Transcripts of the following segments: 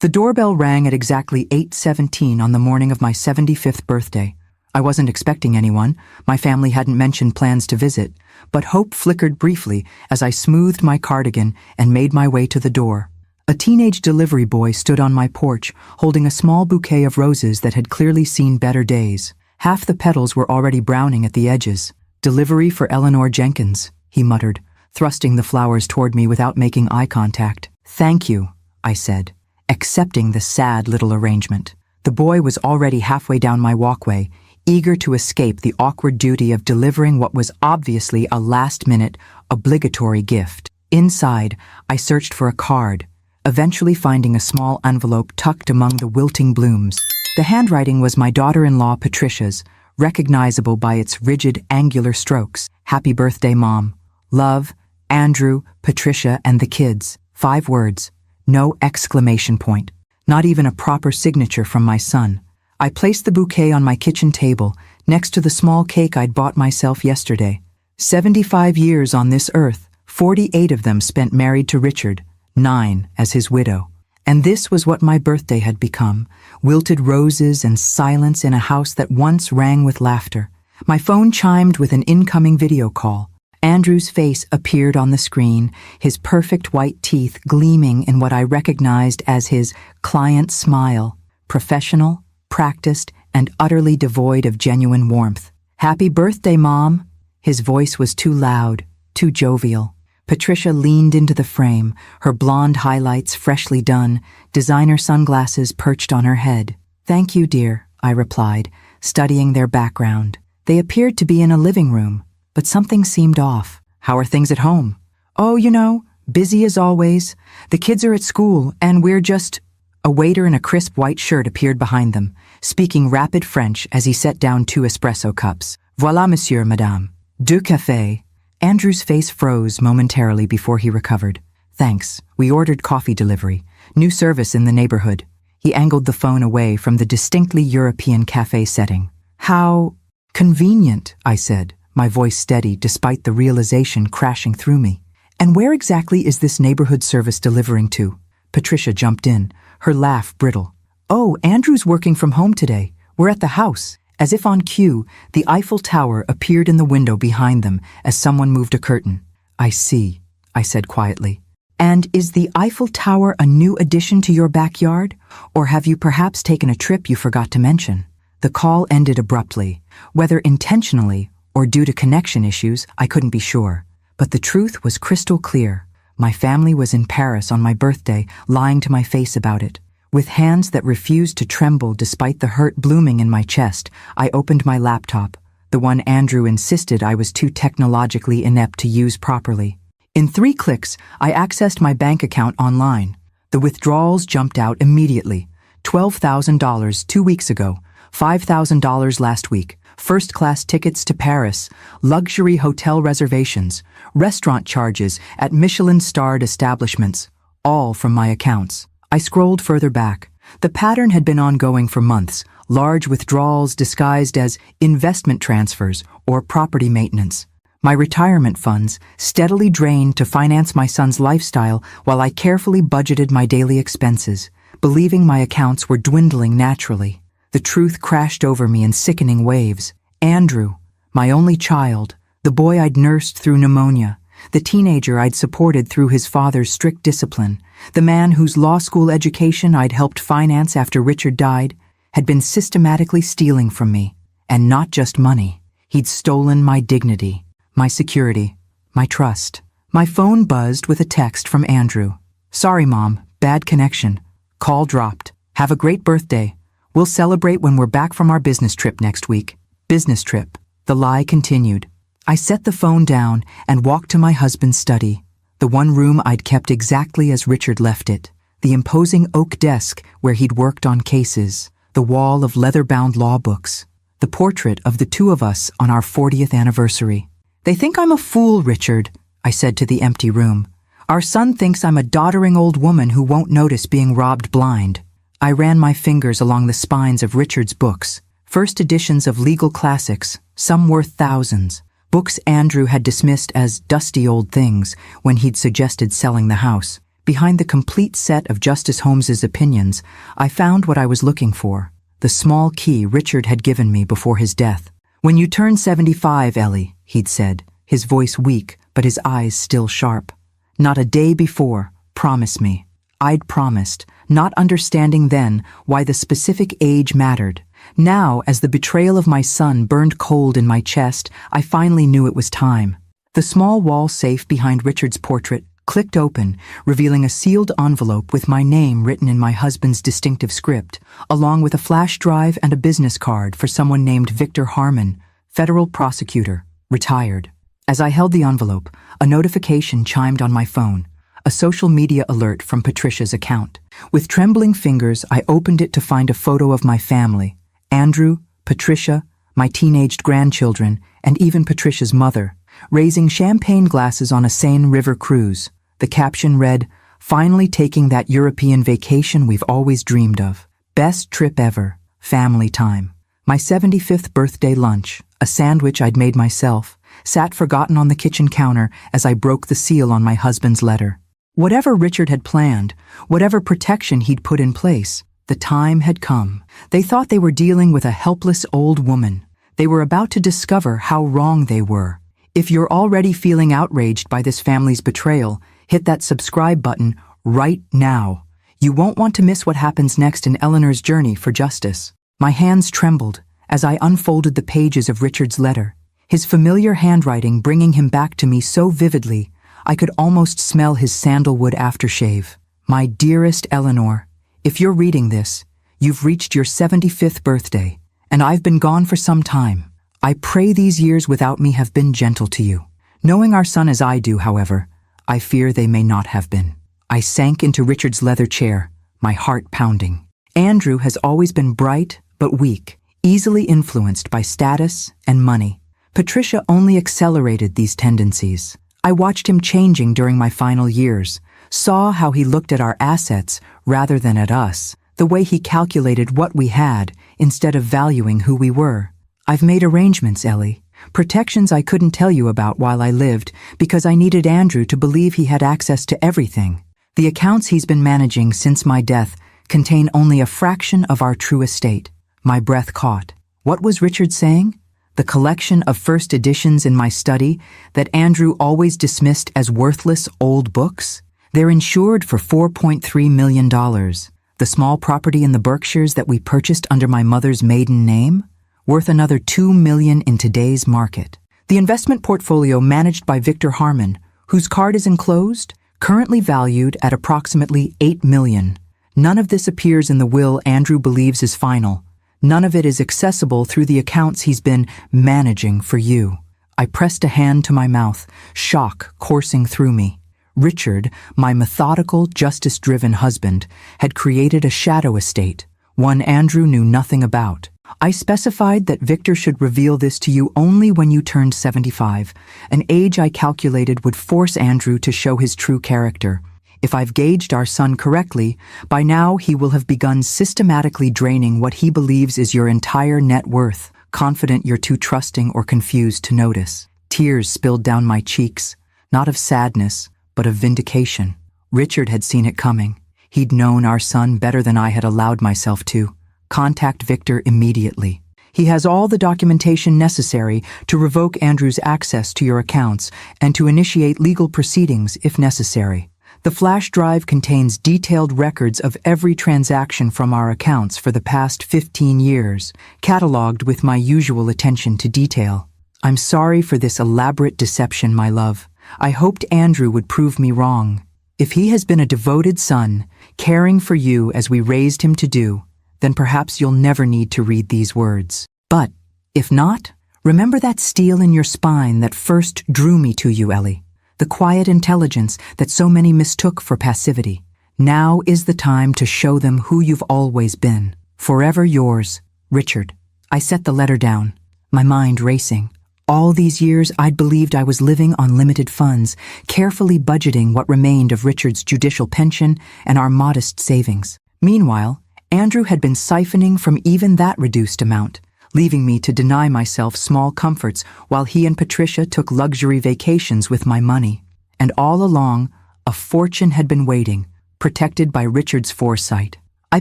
The doorbell rang at exactly 8:17 on the morning of my 75th birthday. I wasn't expecting anyone. My family hadn't mentioned plans to visit, but hope flickered briefly as I smoothed my cardigan and made my way to the door. A teenage delivery boy stood on my porch, holding a small bouquet of roses that had clearly seen better days. Half the petals were already browning at the edges. "Delivery for Eleanor Jenkins," he muttered, thrusting the flowers toward me without making eye contact. "Thank you," I said, accepting the sad little arrangement. The boy was already halfway down my walkway, eager to escape the awkward duty of delivering what was obviously a last-minute, obligatory gift. Inside, I searched for a card, eventually finding a small envelope tucked among the wilting blooms. The handwriting was my daughter-in-law Patricia's, recognizable by its rigid, angular strokes. "Happy birthday, Mom. Love, Andrew, Patricia, and the kids." 5 words. No exclamation point. Not even a proper signature from my son. I placed the bouquet on my kitchen table, next to the small cake I'd bought myself yesterday. 75 years on this earth, 48 of them spent married to Richard, 9 as his widow. And this was what my birthday had become: wilted roses and silence in a house that once rang with laughter. My phone chimed with an incoming video call. Andrew's face appeared on the screen, his perfect white teeth gleaming in what I recognized as his client smile. Professional, practiced, and utterly devoid of genuine warmth. "Happy birthday, Mom." His voice was too loud, too jovial. Patricia leaned into the frame, her blonde highlights freshly done, designer sunglasses perched on her head. "Thank you, dear," I replied, studying their background. They appeared to be in a living room, but something seemed off. "How are things at home?" "Oh, busy as always. The kids are at school, and we're just—" A waiter in a crisp white shirt appeared behind them, speaking rapid French as he set down 2 espresso cups. "Voilà, monsieur, madame. 2 cafés." Andrew's face froze momentarily before he recovered. "Thanks. We ordered coffee delivery. New service in the neighborhood." He angled the phone away from the distinctly European cafe setting. "How convenient," I said, my voice steady despite the realization crashing through me. "And where exactly is this neighborhood service delivering to?" Patricia jumped in, her laugh brittle. "Oh, Andrew's working from home today. We're at the house." As if on cue, the Eiffel Tower appeared in the window behind them as someone moved a curtain. "I see," I said quietly. "And is the Eiffel Tower a new addition to your backyard? Or have you perhaps taken a trip you forgot to mention?" The call ended abruptly. Whether intentionally or due to connection issues, I couldn't be sure. But the truth was crystal clear. My family was in Paris on my birthday, lying to my face about it. With hands that refused to tremble despite the hurt blooming in my chest, I opened my laptop, the one Andrew insisted I was too technologically inept to use properly. In 3 clicks, I accessed my bank account online. The withdrawals jumped out immediately. $12,000 2 weeks ago, $5,000 last week, first-class tickets to Paris, luxury hotel reservations, restaurant charges at Michelin-starred establishments, all from my accounts. I scrolled further back. The pattern had been ongoing for months, large withdrawals disguised as investment transfers or property maintenance. My retirement funds steadily drained to finance my son's lifestyle while I carefully budgeted my daily expenses, believing my accounts were dwindling naturally. The truth crashed over me in sickening waves. Andrew, my only child, the boy I'd nursed through pneumonia, the teenager I'd supported through his father's strict discipline, the man whose law school education I'd helped finance after Richard died, had been systematically stealing from me. And not just money. He'd stolen my dignity, my security, my trust. My phone buzzed with a text from Andrew. "Sorry, Mom, bad connection. Call dropped. Have a great birthday. We'll celebrate when we're back from our business trip next week." Business trip. The lie continued. I set the phone down and walked to my husband's study, the one room I'd kept exactly as Richard left it, the imposing oak desk where he'd worked on cases, the wall of leather-bound law books, the portrait of the 2 of us on our 40th anniversary. "They think I'm a fool, Richard," I said to the empty room. "Our son thinks I'm a doddering old woman who won't notice being robbed blind." I ran my fingers along the spines of Richard's books, first editions of legal classics, some worth thousands. Books Andrew had dismissed as dusty old things when he'd suggested selling the house. Behind the complete set of Justice Holmes's opinions, I found what I was looking for, the small key Richard had given me before his death. "When you turn 75, Ellie," he'd said, his voice weak but his eyes still sharp. "Not a day before, promise me." I'd promised, not understanding then why the specific age mattered. Now, as the betrayal of my son burned cold in my chest, I finally knew it was time. The small wall safe behind Richard's portrait clicked open, revealing a sealed envelope with my name written in my husband's distinctive script, along with a flash drive and a business card for someone named Victor Harmon, federal prosecutor, retired. As I held the envelope, a notification chimed on my phone, a social media alert from Patricia's account. With trembling fingers, I opened it to find a photo of my family, Andrew, Patricia, my teenaged grandchildren, and even Patricia's mother, raising champagne glasses on a Seine River cruise. The caption read, "Finally taking that European vacation we've always dreamed of. Best trip ever. Family time." My 75th birthday lunch, a sandwich I'd made myself, sat forgotten on the kitchen counter as I broke the seal on my husband's letter. Whatever Richard had planned, whatever protection he'd put in place, the time had come. They thought they were dealing with a helpless old woman. They were about to discover how wrong they were. If you're already feeling outraged by this family's betrayal, hit that subscribe button right now. You won't want to miss what happens next in Eleanor's journey for justice. My hands trembled as I unfolded the pages of Richard's letter, his familiar handwriting bringing him back to me so vividly, I could almost smell his sandalwood aftershave. "My dearest Eleanor, if you're reading this, you've reached your 75th birthday, and I've been gone for some time. I pray these years without me have been gentle to you. Knowing our son as I do, however, I fear they may not have been." I sank into Richard's leather chair, my heart pounding. Andrew has always been bright but weak, easily influenced by status and money. Patricia only accelerated these tendencies. I watched him changing during my final years, saw how he looked at our assets rather than at us, the way he calculated what we had instead of valuing who we were. I've made arrangements, Ellie, protections I couldn't tell you about while I lived because I needed Andrew to believe he had access to everything. The accounts he's been managing since my death contain only a fraction of our true estate. My breath caught. What was Richard saying? The collection of first editions in my study that Andrew always dismissed as worthless old books? They're insured for $4.3 million. The small property in the Berkshires that we purchased under my mother's maiden name? Worth another $2 million in today's market. The investment portfolio managed by Victor Harmon, whose card is enclosed, currently valued at approximately $8 million. None of this appears in the will Andrew believes is final. None of it is accessible through the accounts he's been managing for you. I pressed a hand to my mouth, shock coursing through me. Richard, my methodical, justice-driven husband, had created a shadow estate, one Andrew knew nothing about. I specified that Victor should reveal this to you only when you turned 75, an age I calculated would force Andrew to show his true character. If I've gauged our son correctly, by now he will have begun systematically draining what he believes is your entire net worth, confident you're too trusting or confused to notice. Tears spilled down my cheeks, not of sadness, but of vindication. Richard had seen it coming. He'd known our son better than I had allowed myself to. Contact Victor immediately. He has all the documentation necessary to revoke Andrew's access to your accounts and to initiate legal proceedings if necessary. The flash drive contains detailed records of every transaction from our accounts for the past 15 years, cataloged with my usual attention to detail. I'm sorry for this elaborate deception, my love. I hoped Andrew would prove me wrong. If he has been a devoted son, caring for you as we raised him to do, then perhaps you'll never need to read these words. But if not, remember that steel in your spine that first drew me to you, Ellie. The quiet intelligence that so many mistook for passivity. Now is the time to show them who you've always been. Forever yours, Richard. I set the letter down, my mind racing. All these years I'd believed I was living on limited funds, carefully budgeting what remained of Richard's judicial pension and our modest savings. Meanwhile, Andrew had been siphoning from even that reduced amount, leaving me to deny myself small comforts while he and Patricia took luxury vacations with my money. And all along, A fortune had been waiting, protected by Richard's foresight. I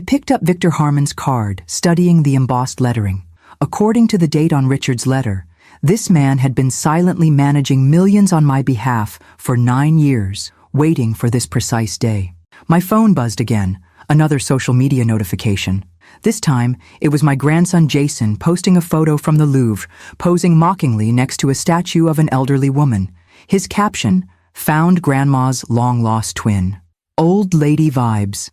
picked up Victor Harmon's card, studying the embossed lettering. According to the date on Richard's letter, this man had been silently managing millions on my behalf for 9 years, waiting for this precise day. My phone buzzed again, another social media notification. This time, it was my grandson Jason posting a photo from the Louvre, posing mockingly next to a statue of an elderly woman. His caption, "Found Grandma's long-lost twin. Old lady vibes,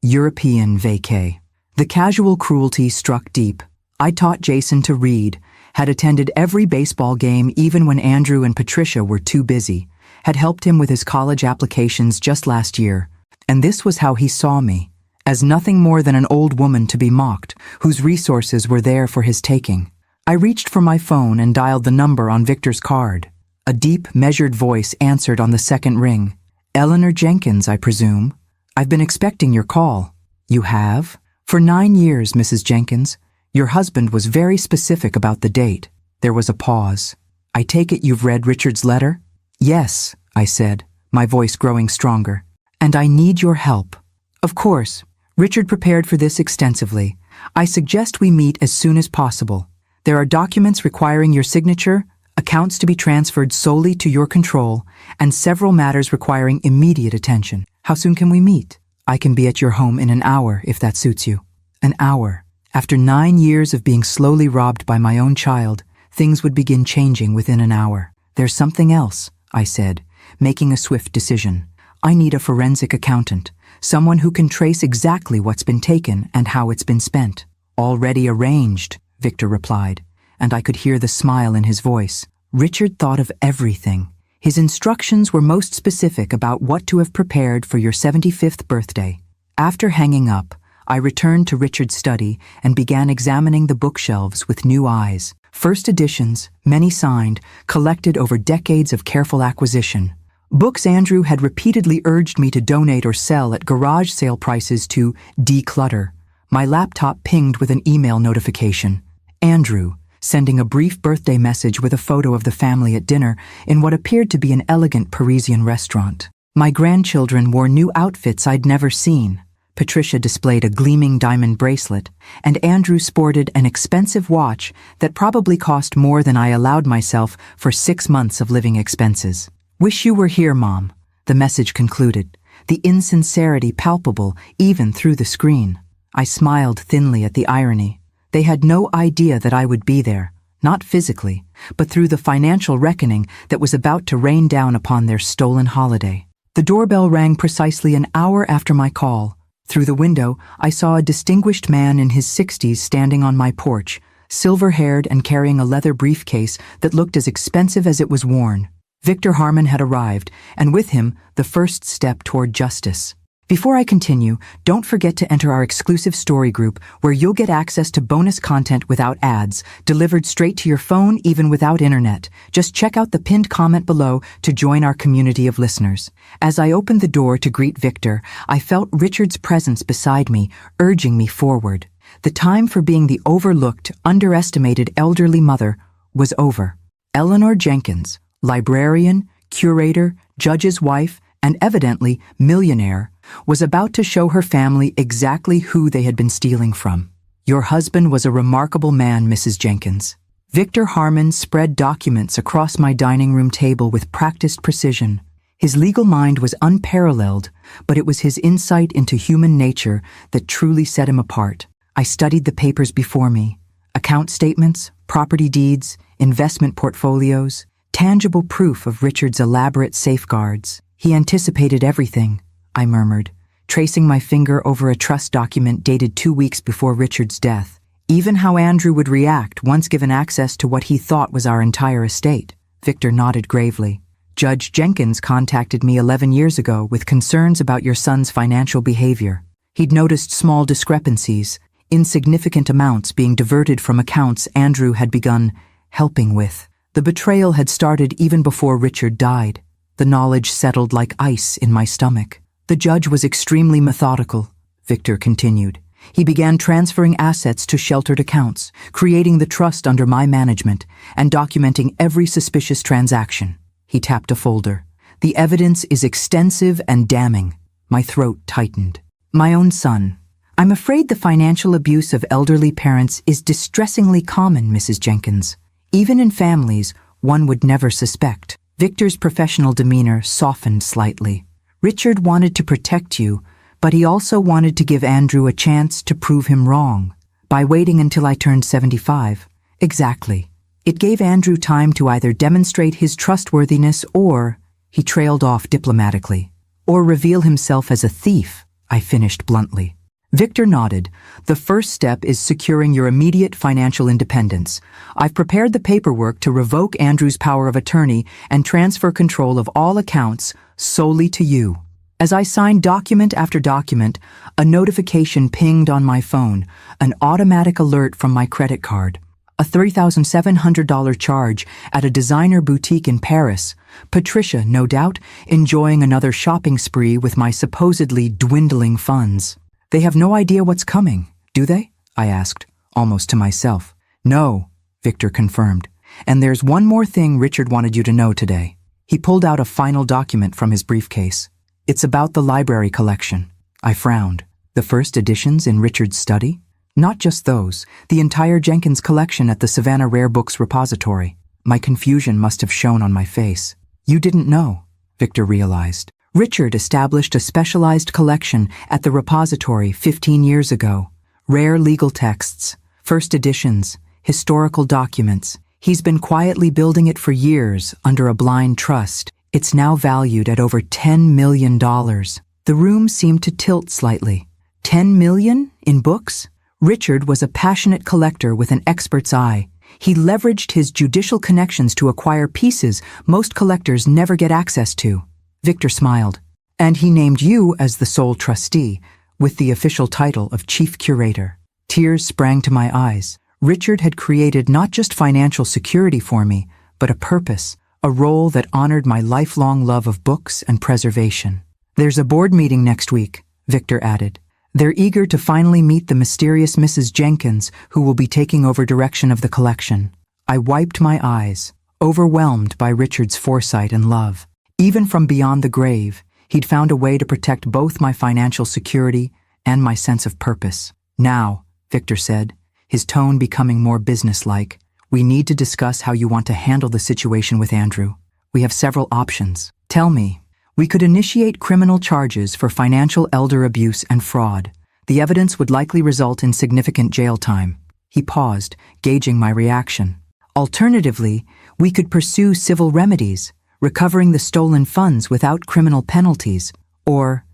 European vacay." The casual cruelty struck deep. I taught Jason to read, had attended every baseball game even when Andrew and Patricia were too busy, had helped him with his college applications just last year. And this was how he saw me, as nothing more than an old woman to be mocked, whose resources were there for his taking. I reached for my phone and dialed the number on Victor's card. A deep, measured voice answered on the second ring. "Eleanor Jenkins, I presume. I've been expecting your call." "You have?" "For 9 years, Mrs. Jenkins. Your husband was very specific about the date." There was a pause. "I take it you've read Richard's letter?" "Yes," I said, my voice growing stronger. "And I need your help." "Of course. Richard prepared for this extensively. I suggest we meet as soon as possible. There are documents requiring your signature, accounts to be transferred solely to your control, and several matters requiring immediate attention. How soon can we meet?" "I can be at your home in an hour, if that suits you." An hour. After 9 years of being slowly robbed by my own child, things would begin changing within an hour. "There's something else," I said, making a swift decision. "I need a forensic accountant, someone who can trace exactly what's been taken and how it's been spent." "Already arranged," Victor replied, and I could hear the smile in his voice. Richard thought of everything. His instructions were most specific about what to have prepared for your 75th birthday. After hanging up, I returned to Richard's study and began examining the bookshelves with new eyes. First editions, many signed, collected over decades of careful acquisition. Books Andrew had repeatedly urged me to donate or sell at garage sale prices to declutter. My laptop pinged with an email notification. Andrew, sending a brief birthday message with a photo of the family at dinner in what appeared to be an elegant Parisian restaurant. My grandchildren wore new outfits I'd never seen. Patricia displayed a gleaming diamond bracelet, and Andrew sported an expensive watch that probably cost more than I allowed myself for 6 months of living expenses. "Wish you were here, Mom," the message concluded, the insincerity palpable even through the screen. I smiled thinly at the irony. They had no idea that I would be there, not physically, but through the financial reckoning that was about to rain down upon their stolen holiday. The doorbell rang precisely an hour after my call. Through the window, I saw a distinguished man in his 60s standing on my porch, silver-haired and carrying a leather briefcase that looked as expensive as it was worn. Victor Harmon had arrived, and with him, the first step toward justice. Before I continue, don't forget to enter our exclusive story group where you'll get access to bonus content without ads, delivered straight to your phone even without internet. Just check out the pinned comment below to join our community of listeners. As I opened the door to greet Victor, I felt Richard's presence beside me, urging me forward. The time for being the overlooked, underestimated elderly mother was over. Eleanor Jenkins, librarian, curator, judge's wife, and evidently millionaire, was about to show her family exactly who they had been stealing from. "Your husband was a remarkable man, Mrs. Jenkins." Victor Harmon spread documents across my dining room table with practiced precision. His legal mind was unparalleled, but it was his insight into human nature that truly set him apart. I studied the papers before me. Account statements, property deeds, investment portfolios, tangible proof of Richard's elaborate safeguards. "He anticipated everything," I murmured, tracing my finger over a trust document dated 2 weeks before Richard's death. "Even how Andrew would react once given access to what he thought was our entire estate." Victor nodded gravely. "Judge Jenkins contacted me 11 years ago with concerns about your son's financial behavior. He'd noticed small discrepancies, insignificant amounts being diverted from accounts Andrew had begun helping with. The betrayal had started even before Richard died. The knowledge settled like ice in my stomach. The judge was extremely methodical," Victor continued. "He began transferring assets to sheltered accounts, creating the trust under my management, and documenting every suspicious transaction." He tapped a folder. The evidence is extensive and damning. My throat tightened. My own son. I'm afraid the financial abuse of elderly parents is distressingly common, Mrs. Jenkins. Even in families one would never suspect. Victor's professional demeanor softened slightly. Richard wanted to protect you, but he also wanted to give Andrew a chance to prove him wrong. By waiting until I turned 75. Exactly. It gave Andrew time to either demonstrate his trustworthiness or, he trailed off diplomatically, or reveal himself as a thief, I finished bluntly. Victor nodded. The first step is securing your immediate financial independence. I've prepared the paperwork to revoke Andrew's power of attorney and transfer control of all accounts solely to you. As I signed document after document, a notification pinged on my phone, an automatic alert from my credit card. A $3,700 charge at a designer boutique in Paris. Patricia, no doubt, enjoying another shopping spree with my supposedly dwindling funds. They have no idea what's coming, do they? I asked, almost to myself. No, Victor confirmed. And there's one more thing Richard wanted you to know today. He pulled out a final document from his briefcase. It's about the library collection. I frowned. The first editions in Richard's study? Not just those, the entire Jenkins collection at the Savannah Rare Books repository. My confusion must have shown on my face. You didn't know, Victor realized. Richard established a specialized collection at the repository 15 years ago. Rare legal texts, first editions, historical documents. He's been quietly building it for years under a blind trust. It's now valued at over $10 million. The room seemed to tilt slightly. $10 million in books? Richard was a passionate collector with an expert's eye. He leveraged his judicial connections to acquire pieces most collectors never get access to. Victor smiled. And he named you as the sole trustee, with the official title of chief curator. Tears sprang to my eyes. Richard had created not just financial security for me, but a purpose, a role that honored my lifelong love of books and preservation. There's a board meeting next week, Victor added. They're eager to finally meet the mysterious Mrs. Jenkins, who will be taking over direction of the collection. I wiped my eyes, overwhelmed by Richard's foresight and love. Even from beyond the grave, he'd found a way to protect both my financial security and my sense of purpose. Now, Victor said, his tone becoming more businesslike, we need to discuss how you want to handle the situation with Andrew. We have several options. Tell me. We could initiate criminal charges for financial elder abuse and fraud. The evidence would likely result in significant jail time. He paused, gauging my reaction. Alternatively, we could pursue civil remedies, recovering the stolen funds without criminal penalties. Or,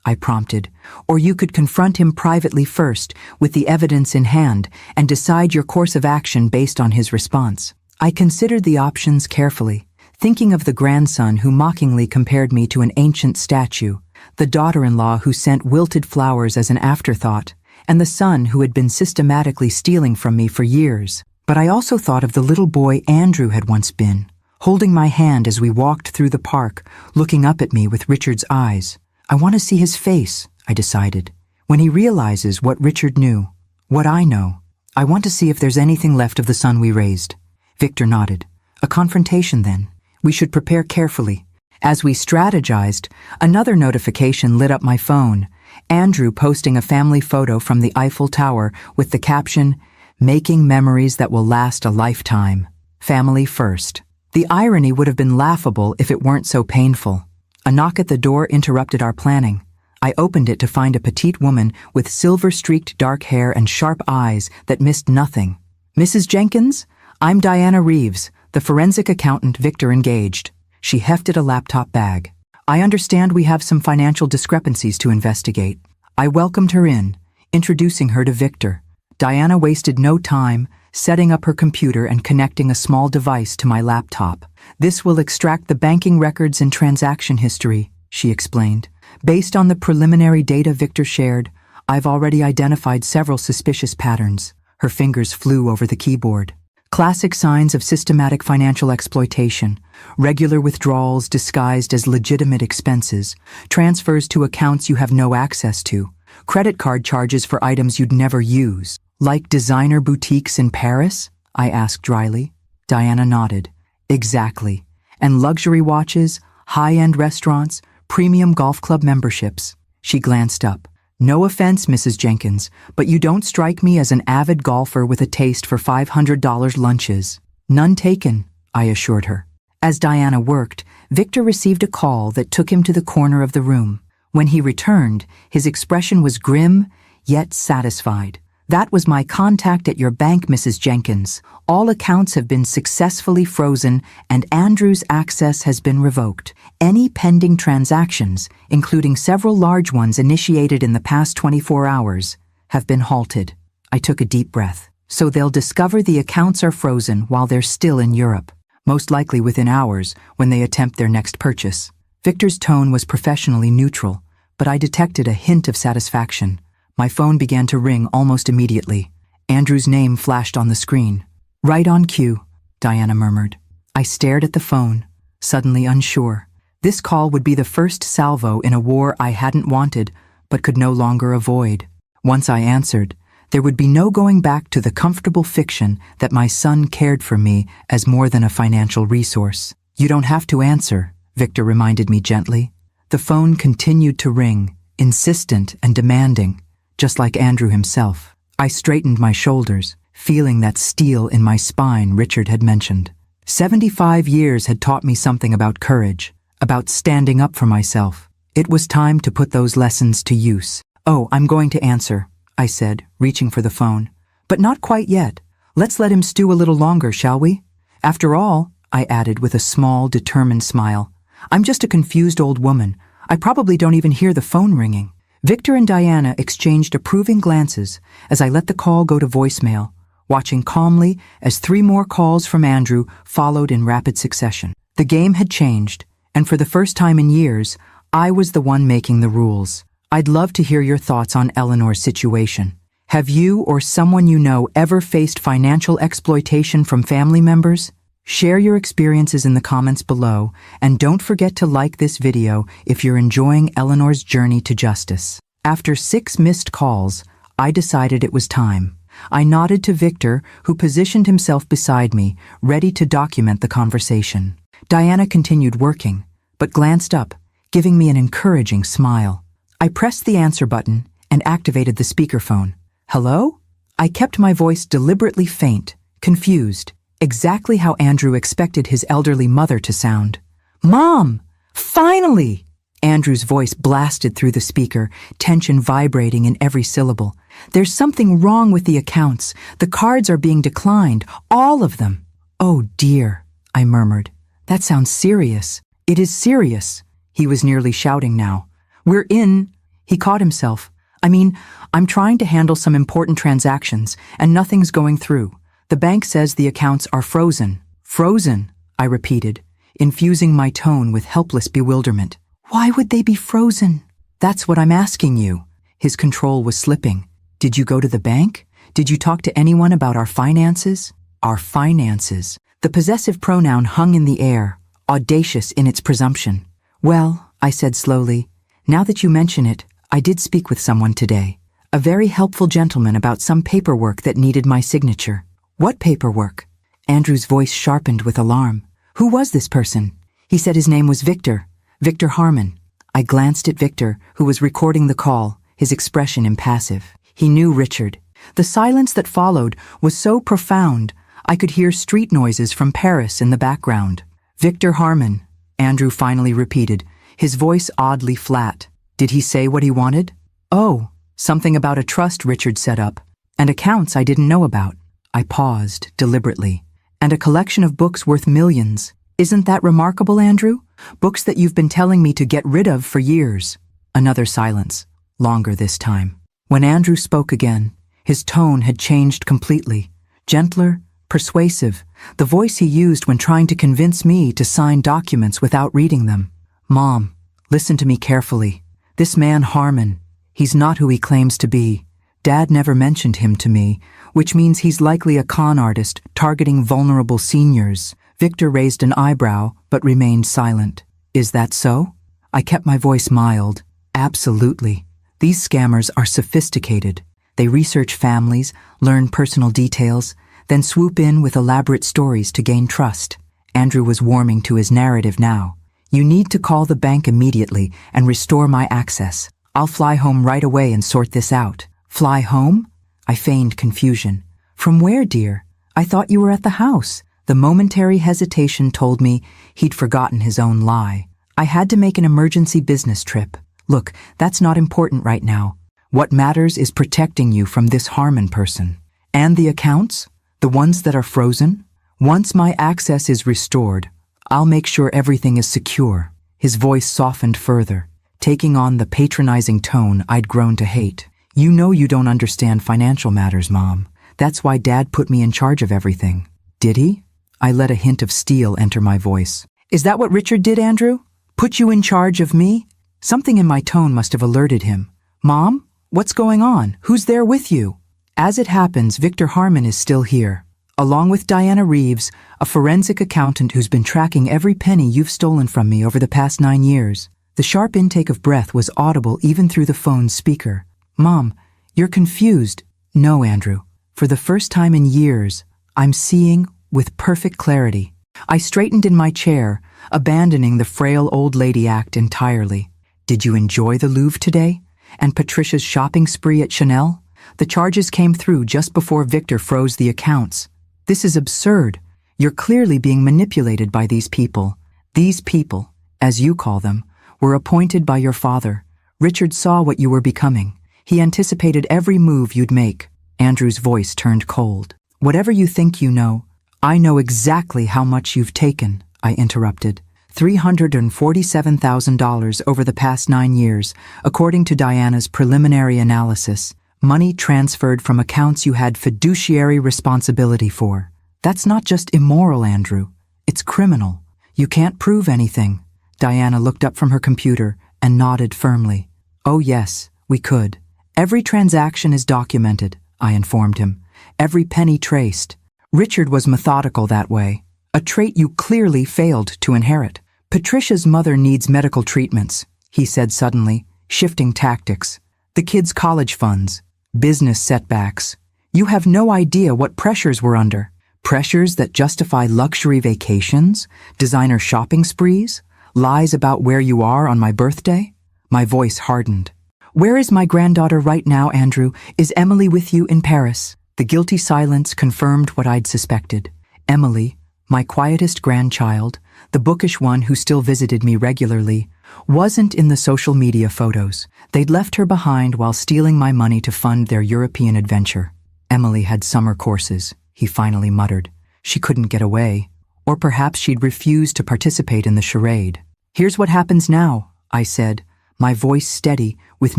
I prompted, or you could confront him privately first, with the evidence in hand, and decide your course of action based on his response. I considered the options carefully, thinking of the grandson who mockingly compared me to an ancient statue, the daughter-in-law who sent wilted flowers as an afterthought, and the son who had been systematically stealing from me for years. But I also thought of the little boy Andrew had once been, holding my hand as we walked through the park, looking up at me with Richard's eyes. I want to see his face, I decided, when he realizes what Richard knew, what I know. I want to see if there's anything left of the son we raised. Victor nodded. A confrontation, then. We should prepare carefully. As we strategized, another notification lit up my phone. Andrew posting a family photo from the Eiffel Tower with the caption, "Making memories that will last a lifetime. Family first." The irony would have been laughable if it weren't so painful. A knock at the door interrupted our planning. I opened it to find a petite woman with silver-streaked dark hair and sharp eyes that missed nothing. "Mrs. Jenkins, I'm Diana Reeves, the forensic accountant Victor engaged." She hefted a laptop bag. "I understand we have some financial discrepancies to investigate." I welcomed her in, introducing her to Victor. Diana wasted no time, setting up her computer and connecting a small device to my laptop. "This will extract the banking records and transaction history," she explained. "Based on the preliminary data Victor shared, I've already identified several suspicious patterns." Her fingers flew over the keyboard. "Classic signs of systematic financial exploitation, regular withdrawals disguised as legitimate expenses, transfers to accounts you have no access to, credit card charges for items you'd never use." "Like designer boutiques in Paris?" I asked dryly. Diana nodded. "Exactly. And luxury watches, high-end restaurants, premium golf club memberships. She glanced up. No offense, Mrs. Jenkins, but you don't strike me as an avid golfer with a taste for $500 lunches. None taken, I assured her. As Diana worked, Victor received a call that took him to the corner of the room. When he returned, his expression was grim, yet satisfied. That was my contact at your bank, Mrs. Jenkins. All accounts have been successfully frozen and Andrew's access has been revoked. Any pending transactions, including several large ones initiated in the past 24 hours, have been halted. I took a deep breath. So they'll discover the accounts are frozen while they're still in Europe, most likely within hours when they attempt their next purchase. Victor's tone was professionally neutral, but I detected a hint of satisfaction. My phone began to ring almost immediately. Andrew's name flashed on the screen. Right on cue, Diana murmured. I stared at the phone, suddenly unsure. This call would be the first salvo in a war I hadn't wanted, but could no longer avoid. Once I answered, there would be no going back to the comfortable fiction that my son cared for me as more than a financial resource. You don't have to answer, Victor reminded me gently. The phone continued to ring, insistent and demanding, just like Andrew himself. I straightened my shoulders, feeling that steel in my spine Richard had mentioned. 75 years had taught me something about courage, about standing up for myself. It was time to put those lessons to use. Oh, I'm going to answer, I said, reaching for the phone. But not quite yet. Let's let him stew a little longer, shall we? After all, I added with a small, determined smile, I'm just a confused old woman. I probably don't even hear the phone ringing. Victor and Diana exchanged approving glances as I let the call go to voicemail, watching calmly as 3 more calls from Andrew followed in rapid succession. The game had changed, and for the first time in years, I was the one making the rules. I'd love to hear your thoughts on Eleanor's situation. Have you or someone you know ever faced financial exploitation from family members? Share your experiences in the comments below, and don't forget to like this video if you're enjoying Eleanor's journey to justice. After 6 missed calls, I decided it was time. I nodded to Victor, who positioned himself beside me, ready to document the conversation. Diana continued working, but glanced up, giving me an encouraging smile. I pressed the answer button and activated the speakerphone. Hello? I kept my voice deliberately faint, confused, exactly how Andrew expected his elderly mother to sound. Mom! Finally! Andrew's voice blasted through the speaker, tension vibrating in every syllable. There's something wrong with the accounts. The cards are being declined, all of them. Oh dear, I murmured. That sounds serious. It is serious. He was nearly shouting now. We're in. He caught himself. I'm trying to handle some important transactions, and nothing's going through. The bank says the accounts are frozen. Frozen, I repeated, infusing my tone with helpless bewilderment. Why would they be frozen? That's what I'm asking you. His control was slipping. Did you go to the bank? Did you talk to anyone about our finances? Our finances. The possessive pronoun hung in the air, audacious in its presumption. Well, I said slowly, now that you mention it, I did speak with someone today. A very helpful gentleman about some paperwork that needed my signature. What paperwork? Andrew's voice sharpened with alarm. Who was this person? He said his name was Victor. Victor Harmon. I glanced at Victor, who was recording the call, his expression impassive. He knew Richard. The silence that followed was so profound, I could hear street noises from Paris in the background. Victor Harmon, Andrew finally repeated, his voice oddly flat. Did he say what he wanted? Oh, something about a trust Richard set up, and accounts I didn't know about. I paused, deliberately. And a collection of books worth millions. Isn't that remarkable, Andrew? Books that you've been telling me to get rid of for years. Another silence, longer this time. When Andrew spoke again, his tone had changed completely. Gentler, persuasive, the voice he used when trying to convince me to sign documents without reading them. Mom, listen to me carefully. This man Harmon, he's not who he claims to be. Dad never mentioned him to me, which means he's likely a con artist targeting vulnerable seniors. Victor raised an eyebrow, but remained silent. Is that so? I kept my voice mild. Absolutely. These scammers are sophisticated. They research families, learn personal details, then swoop in with elaborate stories to gain trust. Andrew was warming to his narrative now. You need to call the bank immediately and restore my access. I'll fly home right away and sort this out. Fly home? I feigned confusion. From where, dear? I thought you were at the house. The momentary hesitation told me he'd forgotten his own lie. I had to make an emergency business trip. Look, that's not important right now. What matters is protecting you from this Harmon person. And the accounts? The ones that are frozen? Once my access is restored, I'll make sure everything is secure. His voice softened further, taking on the patronizing tone I'd grown to hate. You know you don't understand financial matters, Mom. That's why Dad put me in charge of everything. Did he? I let a hint of steel enter my voice. Is that what Richard did, Andrew? Put you in charge of me? Something in my tone must have alerted him. Mom, what's going on? Who's there with you? As it happens, Victor Harmon is still here, along with Diana Reeves, a forensic accountant who's been tracking every penny you've stolen from me over the past 9 years. The sharp intake of breath was audible even through the phone's speaker. Mom, you're confused. No, Andrew. For the first time in years, I'm seeing with perfect clarity. I straightened in my chair, abandoning the frail old lady act entirely. Did you enjoy the Louvre today? And Patricia's shopping spree at Chanel? The charges came through just before Victor froze the accounts. This is absurd. You're clearly being manipulated by these people. These people, as you call them, were appointed by your father. Richard saw what you were becoming. He anticipated every move you'd make. Andrew's voice turned cold. Whatever you think you know, I know exactly how much you've taken, I interrupted. $347,000 over the past 9 years, according to Diana's preliminary analysis. Money transferred from accounts you had fiduciary responsibility for. That's not just immoral, Andrew. It's criminal. You can't prove anything. Diana looked up from her computer and nodded firmly. Oh yes, we could. Every transaction is documented, I informed him. Every penny traced. Richard was methodical that way, a trait you clearly failed to inherit. Patricia's mother needs medical treatments, he said suddenly, shifting tactics. The kids' college funds, business setbacks. You have no idea what pressures we're under. Pressures that justify luxury vacations, designer shopping sprees, lies about where you are on my birthday. My voice hardened. Where is my granddaughter right now, Andrew? Is Emily with you in Paris? The guilty silence confirmed what I'd suspected. Emily, my quietest grandchild, the bookish one who still visited me regularly, wasn't in the social media photos. They'd left her behind while stealing my money to fund their European adventure. Emily had summer courses, he finally muttered. She couldn't get away. Or perhaps she'd refused to participate in the charade. Here's what happens now, I said, my voice steady with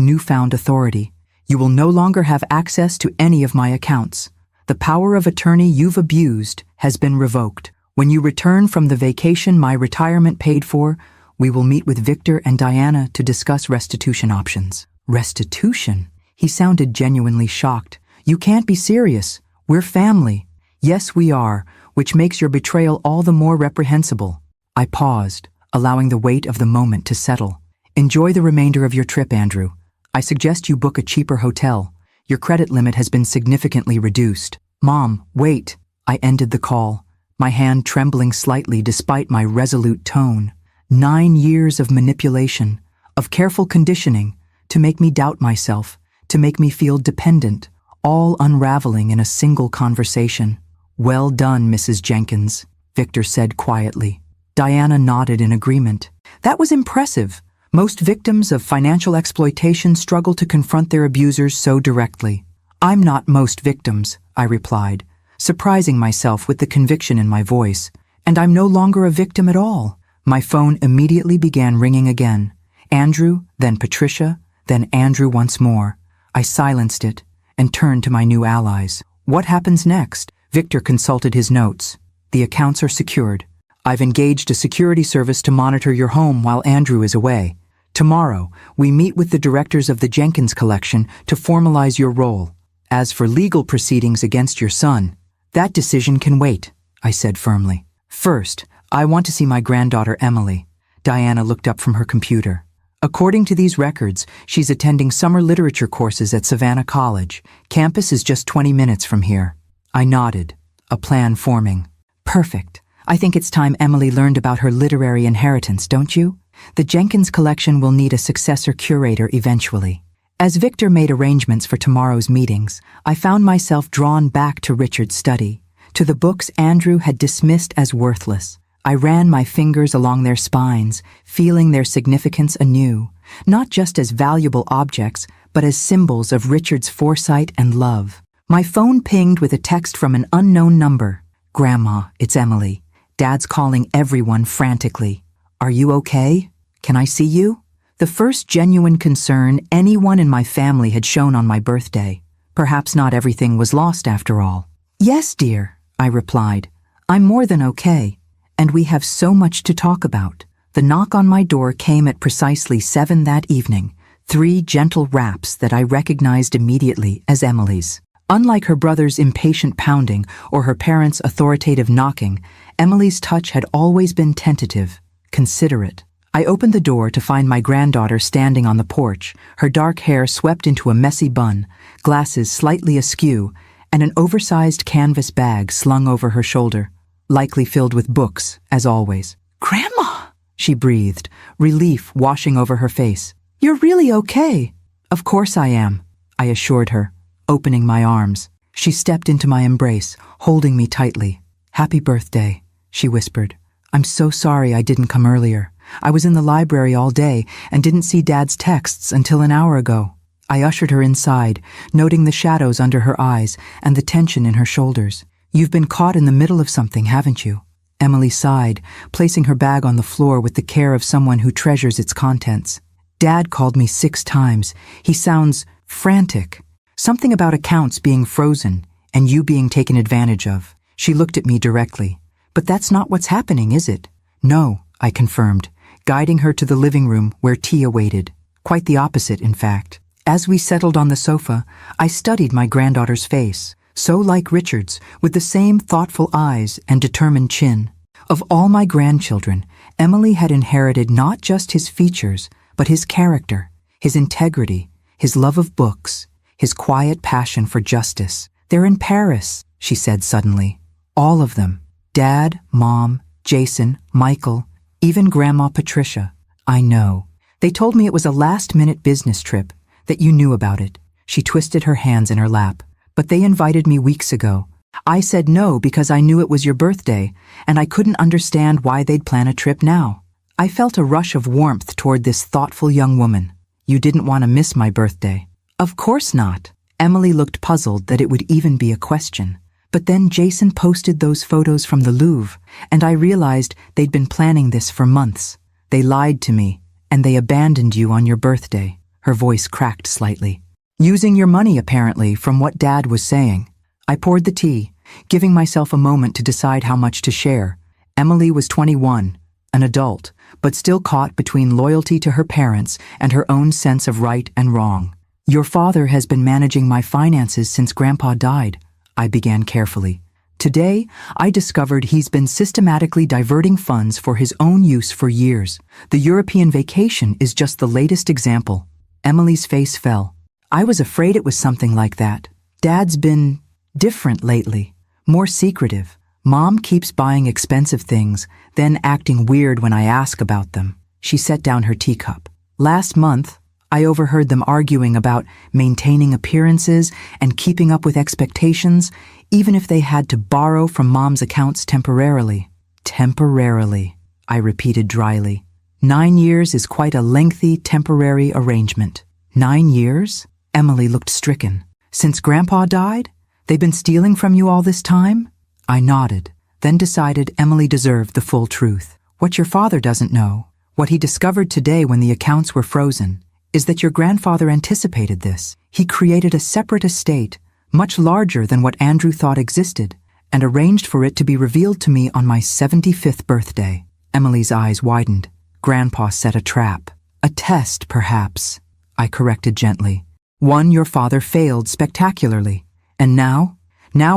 newfound authority. You will no longer have access to any of my accounts. The power of attorney you've abused has been revoked. When you return from the vacation my retirement paid for, we will meet with Victor and Diana to discuss restitution options. Restitution? He sounded genuinely shocked. You can't be serious. We're family. Yes, we are, which makes your betrayal all the more reprehensible. I paused, allowing the weight of the moment to settle. Enjoy the remainder of your trip, Andrew. I suggest you book a cheaper hotel. Your credit limit has been significantly reduced. Mom, wait. I ended the call, my hand trembling slightly despite my resolute tone. 9 years of manipulation, of careful conditioning, to make me doubt myself, to make me feel dependent, all unraveling in a single conversation. Well done, Mrs. Jenkins, Victor said quietly. Diana nodded in agreement. That was impressive. Most victims of financial exploitation struggle to confront their abusers so directly. I'm not most victims, I replied, surprising myself with the conviction in my voice. And I'm no longer a victim at all. My phone immediately began ringing again. Andrew, then Patricia, then Andrew once more. I silenced it and turned to my new allies. What happens next? Victor consulted his notes. The accounts are secured. I've engaged a security service to monitor your home while Andrew is away. Tomorrow, we meet with the directors of the Jenkins collection to formalize your role. As for legal proceedings against your son, that decision can wait, I said firmly. First, I want to see my granddaughter Emily. Diana looked up from her computer. According to these records, she's attending summer literature courses at Savannah College. Campus is just 20 minutes from here. I nodded, a plan forming. Perfect. I think it's time Emily learned about her literary inheritance, don't you? The Jenkins collection will need a successor curator eventually. As Victor made arrangements for tomorrow's meetings, I found myself drawn back to Richard's study, to the books Andrew had dismissed as worthless. I ran my fingers along their spines, feeling their significance anew, not just as valuable objects, but as symbols of Richard's foresight and love. My phone pinged with a text from an unknown number. "Grandma, it's Emily. Dad's calling everyone frantically. Are you okay? Can I see you?" The first genuine concern anyone in my family had shown on my birthday. Perhaps not everything was lost after all. "Yes, dear," I replied. "I'm more than okay, and we have so much to talk about." The knock on my door came at precisely 7 that evening, 3 gentle raps that I recognized immediately as Emily's. Unlike her brother's impatient pounding or her parents' authoritative knocking, Emily's touch had always been tentative, considerate. I opened the door to find my granddaughter standing on the porch, her dark hair swept into a messy bun, glasses slightly askew, and an oversized canvas bag slung over her shoulder, likely filled with books, as always. "Grandma!" she breathed, relief washing over her face. "You're really okay." "Of course I am," I assured her, opening my arms. She stepped into my embrace, holding me tightly. "Happy birthday," she whispered. "I'm so sorry I didn't come earlier. I was in the library all day and didn't see Dad's texts until an hour ago." I ushered her inside, noting the shadows under her eyes and the tension in her shoulders. "You've been caught in the middle of something, haven't you?" Emily sighed, placing her bag on the floor with the care of someone who treasures its contents. "Dad called me 6 times. He sounds frantic. Something about accounts being frozen and you being taken advantage of." She looked at me directly. "But that's not what's happening, is it?" "No," I confirmed, guiding her to the living room where tea awaited. Quite the opposite, in fact. As we settled on the sofa, I studied my granddaughter's face, so like Richard's, with the same thoughtful eyes and determined chin. Of all my grandchildren, Emily had inherited not just his features, but his character, his integrity, his love of books, his quiet passion for justice. "They're in Paris," she said suddenly. "All of them. Dad, Mom, Jason, Michael, even Grandma Patricia." "I know. They told me it was a last-minute business trip, that you knew about it." She twisted her hands in her lap. "But they invited me weeks ago. I said no because I knew it was your birthday, and I couldn't understand why they'd plan a trip now." I felt a rush of warmth toward this thoughtful young woman. "You didn't want to miss my birthday." "Of course not." Emily looked puzzled that it would even be a question. "But then Jason posted those photos from the Louvre, and I realized they'd been planning this for months. They lied to me, and they abandoned you on your birthday." Her voice cracked slightly. "Using your money, apparently, from what Dad was saying." I poured the tea, giving myself a moment to decide how much to share. Emily was 21, an adult, but still caught between loyalty to her parents and her own sense of right and wrong. "Your father has been managing my finances since Grandpa died," I began carefully. "Today, I discovered he's been systematically diverting funds for his own use for years. The European vacation is just the latest example." Emily's face fell. "I was afraid it was something like that. Dad's been different lately, more secretive. Mom keeps buying expensive things, then acting weird when I ask about them." She set down her teacup. "Last month, I overheard them arguing about maintaining appearances and keeping up with expectations, even if they had to borrow from Mom's accounts temporarily." "Temporarily," I repeated dryly. 9 years is quite a lengthy temporary arrangement." 9 years? Emily looked stricken. "Since Grandpa died? They've been stealing from you all this time?" I nodded, then decided Emily deserved the full truth. "What your father doesn't know, what he discovered today when the accounts were frozen, is that your grandfather anticipated this. He created a separate estate, much larger than what Andrew thought existed, and arranged for it to be revealed to me on my 75th birthday." Emily's eyes widened. "Grandpa set a trap. A test, perhaps," I corrected gently. "One your father failed spectacularly. And now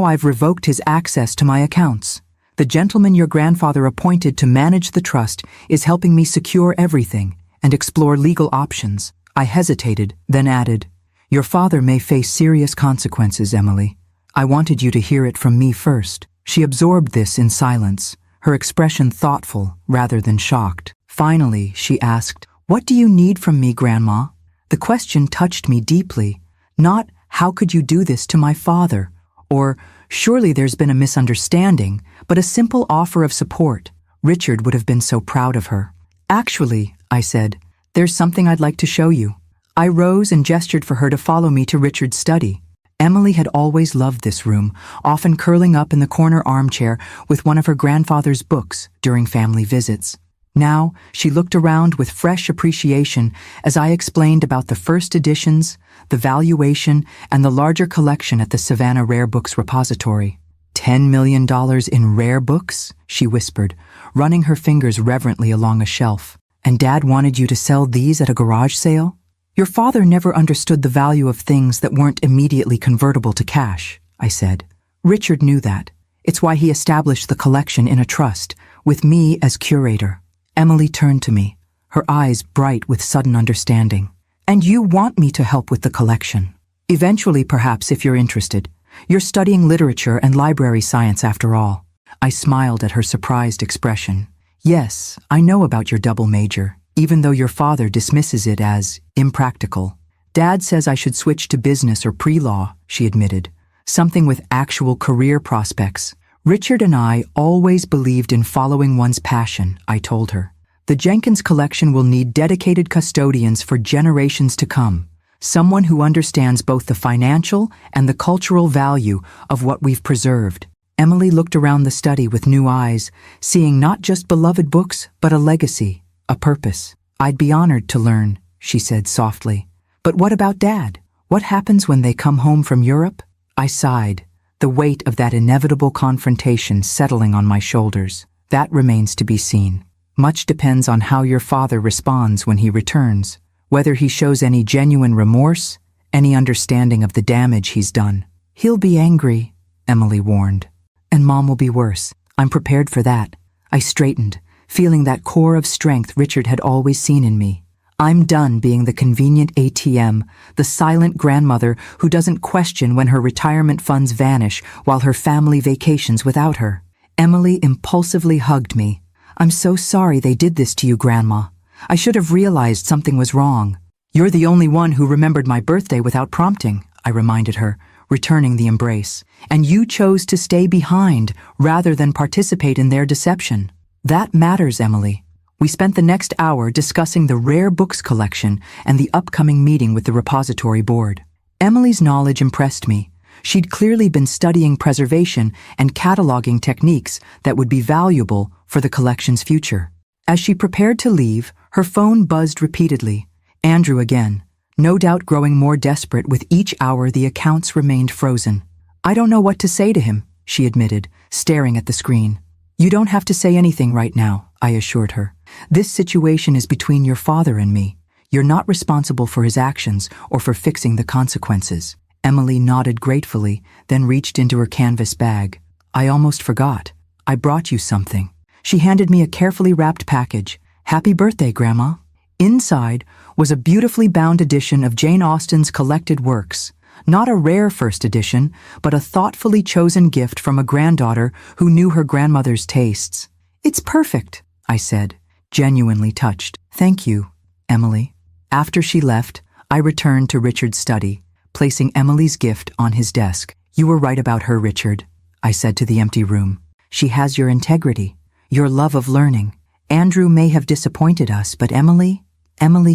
I've revoked his access to my accounts. The gentleman your grandfather appointed to manage the trust is helping me secure everything and explore legal options." I hesitated, then added, "Your father may face serious consequences, Emily. I wanted you to hear it from me first." She absorbed this in silence, her expression thoughtful rather than shocked. Finally, she asked, "What do you need from me, Grandma?" The question touched me deeply. Not, "How could you do this to my father?" or, "Surely there's been a misunderstanding," but a simple offer of support. Richard would have been so proud of her. "Actually," I said, "there's something I'd like to show you." I rose and gestured for her to follow me to Richard's study. Emily had always loved this room, often curling up in the corner armchair with one of her grandfather's books during family visits. Now, she looked around with fresh appreciation as I explained about the first editions, the valuation, and the larger collection at the Savannah Rare Books Repository. $10 million in rare books? She whispered, running her fingers reverently along a shelf. And Dad wanted you to sell these at a garage sale? Your father never understood the value of things that weren't immediately convertible to cash, I said. Richard knew that. It's why he established the collection in a trust, with me as curator. Emily turned to me, her eyes bright with sudden understanding. And you want me to help with the collection? Eventually, perhaps, if you're interested. You're studying literature and library science after all. I smiled at her surprised expression. Yes, I know about your double major, even though your father dismisses it as impractical. Dad says I should switch to business or pre-law, she admitted. Something with actual career prospects. Richard and I always believed in following one's passion, I told her. The Jenkins collection will need dedicated custodians for generations to come. Someone who understands both the financial and the cultural value of what we've preserved. Emily looked around the study with new eyes, seeing not just beloved books, but a legacy, a purpose. I'd be honored to learn, she said softly. But what about Dad? What happens when they come home from Europe? I sighed, the weight of that inevitable confrontation settling on my shoulders. That remains to be seen. Much depends on how your father responds when he returns, whether he shows any genuine remorse, any understanding of the damage he's done. He'll be angry, Emily warned. And Mom will be worse. I'm prepared for that. I straightened, feeling that core of strength Richard had always seen in me. I'm done being the convenient ATM, the silent grandmother who doesn't question when her retirement funds vanish while her family vacations without her. Emily impulsively hugged me. I'm so sorry they did this to you, Grandma. I should have realized something was wrong. You're the only one who remembered my birthday without prompting, I reminded her, returning the embrace. And you chose to stay behind rather than participate in their deception. That matters, Emily. We spent the next hour discussing the rare books collection and the upcoming meeting with the repository board. Emily's knowledge impressed me. She'd clearly been studying preservation and cataloging techniques that would be valuable for the collection's future. As she prepared to leave, her phone buzzed repeatedly. Andrew again, no doubt growing more desperate with each hour the accounts remained frozen. I don't know what to say to him, she admitted, staring at the screen. You don't have to say anything right now, I assured her. This situation is between your father and me. You're not responsible for his actions or for fixing the consequences. Emily nodded gratefully, then reached into her canvas bag. I almost forgot. I brought you something. She handed me a carefully wrapped package. Happy birthday, Grandma. Inside was a beautifully bound edition of Jane Austen's collected works. Not a rare first edition, but a thoughtfully chosen gift from a granddaughter who knew her grandmother's tastes. It's perfect, I said, genuinely touched. Thank you, Emily. After she left, I returned to Richard's study, placing Emily's gift on his desk. You were right about her, Richard, I said to the empty room. She has your integrity, your love of learning. Andrew may have disappointed us, but Emily